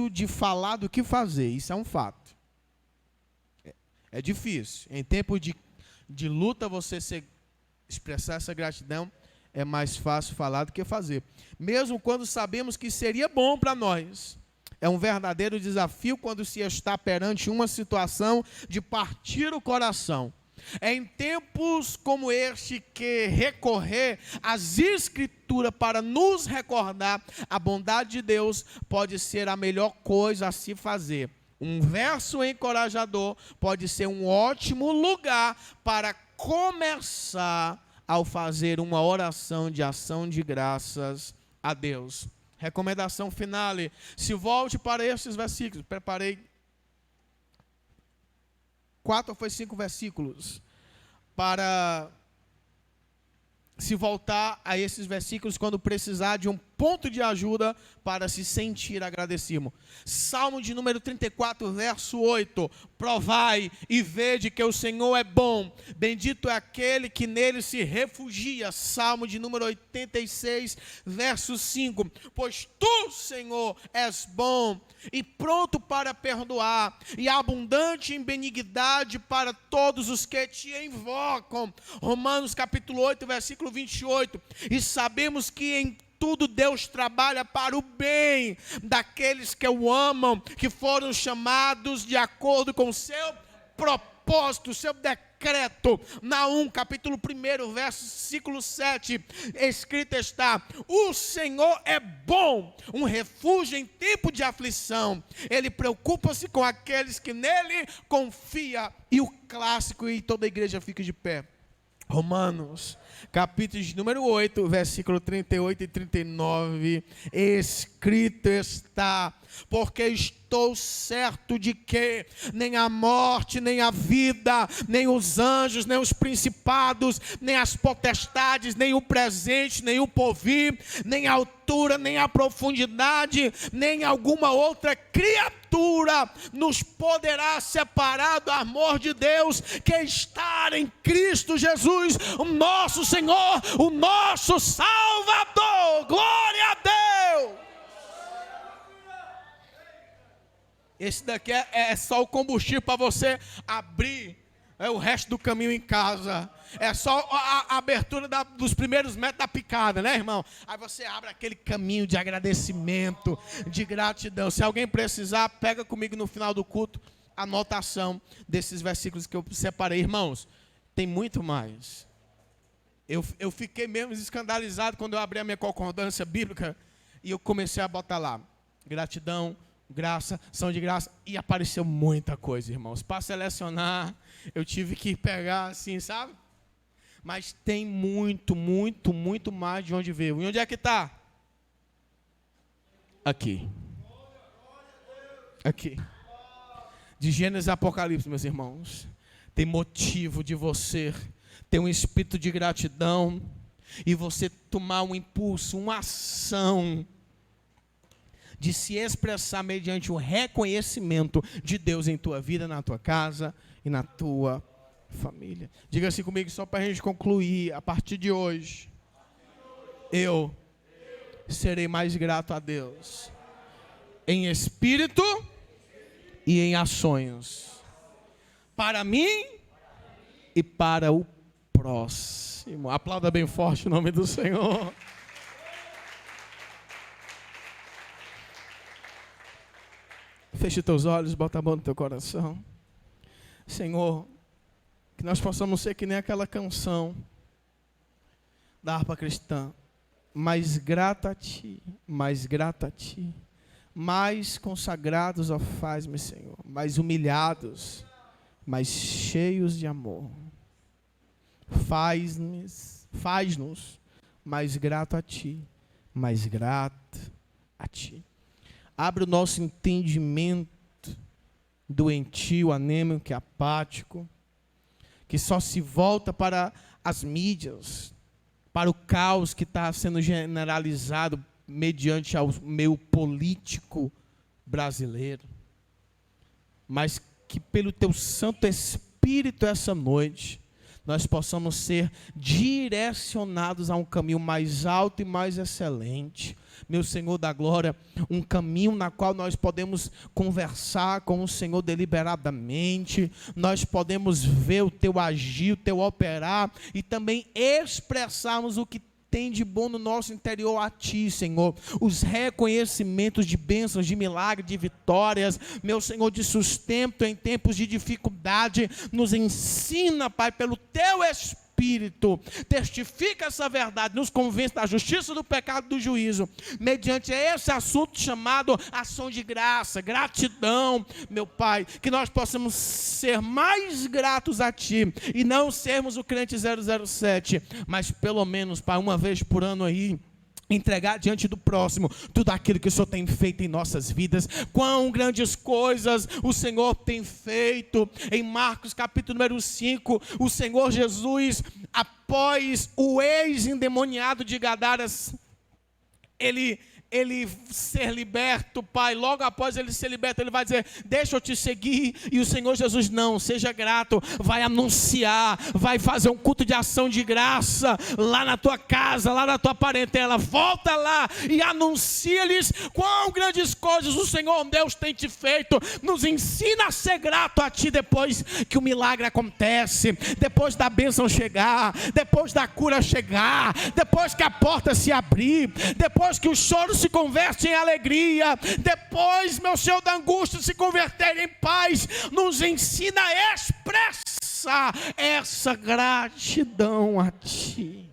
de falar do que fazer. Isso é um fato. É difícil. Em tempos de luta, você expressar essa gratidão é mais fácil falar do que fazer. Mesmo quando sabemos que seria bom para nós. É um verdadeiro desafio quando se está perante uma situação de partir o coração. É em tempos como este que recorrer às Escrituras para nos recordar a bondade de Deus pode ser a melhor coisa a se fazer. Um verso encorajador pode ser um ótimo lugar para começar ao fazer uma oração de ação de graças a Deus. Recomendação final, se volte para esses versículos. Preparei 4 ou 5 versículos para se voltar a esses versículos quando precisar de um ponto de ajuda para se sentir agradecido. Salmo de número 34, verso 8. Provai e vede que o Senhor é bom. Bendito é aquele que nele se refugia. Salmo de número 86, verso 5. Pois tu, Senhor, és bom e pronto para perdoar e abundante em benignidade para todos os que te invocam. Romanos capítulo 8, versículo 28. E sabemos que em tudo Deus trabalha para o bem daqueles que o amam, que foram chamados de acordo com o seu propósito, o seu decreto. Naum, capítulo 1, versículo 7, escrito está: o Senhor é bom, um refúgio em tempo de aflição. Ele preocupa-se com aqueles que nele confia. E o clássico, e toda a igreja fica de pé. Romanos, capítulo de número 8, versículo 38 e 39, escrito está: porque estou certo de que nem a morte, nem a vida, nem os anjos, nem os principados, nem as potestades, nem o presente, nem o porvir, nem a altura, nem a profundidade, nem alguma outra criatura nos poderá separar do amor de Deus que está em Cristo Jesus, o nosso Senhor, o nosso Salvador. Glória a Deus! Esse daqui é só o combustível para você abrir o resto do caminho em casa. É só a abertura dos primeiros metros da picada, né, irmão? Aí você abre aquele caminho de agradecimento, de gratidão. Se alguém precisar, pega comigo no final do culto a anotação desses versículos que eu separei. Irmãos, tem muito mais. Eu fiquei mesmo escandalizado quando eu abri a minha concordância bíblica e eu comecei a botar lá: gratidão, graça, ação de graça, e apareceu muita coisa, irmãos. Para selecionar, eu tive que pegar assim, sabe? Mas tem muito, muito, muito mais de onde veio. E onde é que está? Aqui. Aqui. De Gênesis a Apocalipse, meus irmãos. Tem motivo de você ter um espírito de gratidão e você tomar um impulso, uma ação de se expressar mediante o reconhecimento de Deus em tua vida, na tua casa e na tua família. Diga assim comigo, só para a gente concluir, a partir de hoje, eu serei mais grato a Deus, em espírito e em ações, para mim e para o próximo. Aplauda bem forte o nome do Senhor. Feche teus olhos, bota a mão no teu coração. Senhor, que nós possamos ser que nem aquela canção da harpa cristã. Mais grata a Ti, mais grata a Ti. Mais consagrados, ó, faz-me, Senhor. Mais humilhados, mais cheios de amor. Faz-nos mais grato a Ti, mais grato a Ti. Abre o nosso entendimento doentio, anêmico, apático, que só se volta para as mídias, para o caos que está sendo generalizado mediante ao meio político brasileiro. Mas que pelo Teu Santo Espírito essa noite, nós possamos ser direcionados a um caminho mais alto e mais excelente. Meu Senhor da glória, um caminho na qual nós podemos conversar com o Senhor deliberadamente, nós podemos ver o Teu agir, o Teu operar e também expressarmos o que tem de bom no nosso interior a Ti, Senhor. Os reconhecimentos de bênçãos, de milagres, de vitórias, meu Senhor, de sustento em tempos de dificuldade. Nos ensina, Pai, pelo Teu Espírito. Testifica essa verdade, nos convence da justiça, do pecado, do juízo. Mediante esse assunto chamado ação de graça, gratidão, meu Pai, que nós possamos ser mais gratos a Ti e não sermos o crente 007, mas pelo menos, Pai, uma vez por ano aí, entregar diante do próximo tudo aquilo que o Senhor tem feito em nossas vidas. Quão grandes coisas o Senhor tem feito. Em Marcos capítulo número 5, o Senhor Jesus, após o ex-endemoniado de Gadaras, ele ser liberto, Pai, logo após ele ser liberto, ele vai dizer, deixa eu te seguir, e o Senhor Jesus, não, seja grato, vai anunciar, vai fazer um culto de ação de graça, lá na tua casa, lá na tua parentela, volta lá e anuncia-lhes quão grandes coisas o Senhor Deus tem te feito. Nos ensina a ser grato a Ti depois que o milagre acontece, depois da bênção chegar, depois da cura chegar, depois que a porta se abrir, depois que o choro se converte em alegria, depois, meu Senhor, da angústia se converter em paz. Nos ensina a expressar essa gratidão a Ti,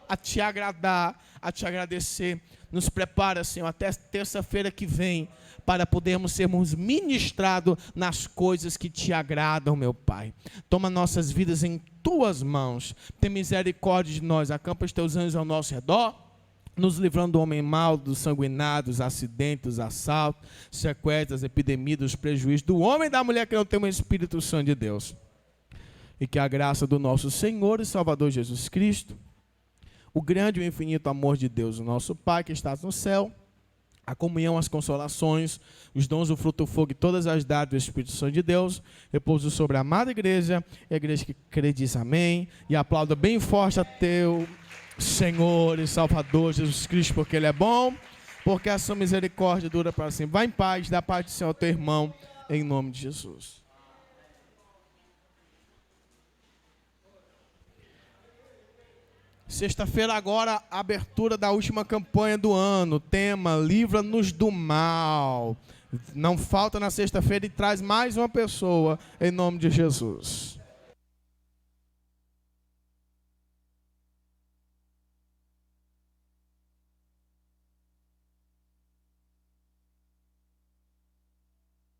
a Te agradar, a Te agradecer. Nos prepara, Senhor, até terça-feira que vem, para podermos sermos ministrados nas coisas que Te agradam, meu Pai. Toma nossas vidas em Tuas mãos, tem misericórdia de nós, acampa os Teus anjos ao nosso redor, nos livrando do homem mau, dos sanguinários, dos acidentes, dos assaltos, sequestros, epidemias, dos prejuízos, do homem e da mulher que não tem o Espírito Santo de Deus. E que a graça do nosso Senhor e Salvador Jesus Cristo, o grande e infinito amor de Deus, o nosso Pai que está no céu, a comunhão, as consolações, os dons, o fruto, o fogo e todas as dádivas do Espírito Santo de Deus, repouso sobre a amada igreja, e a igreja que crê diz amém, e aplauda bem forte a Teu Senhor e Salvador Jesus Cristo, porque Ele é bom, porque a sua misericórdia dura para sempre. Vá em paz, dá paz do Senhor ao teu irmão, em nome de Jesus. Sexta-feira agora, a abertura da última campanha do ano, tema, livra-nos do mal. Não falta na sexta-feira e traz mais uma pessoa, em nome de Jesus.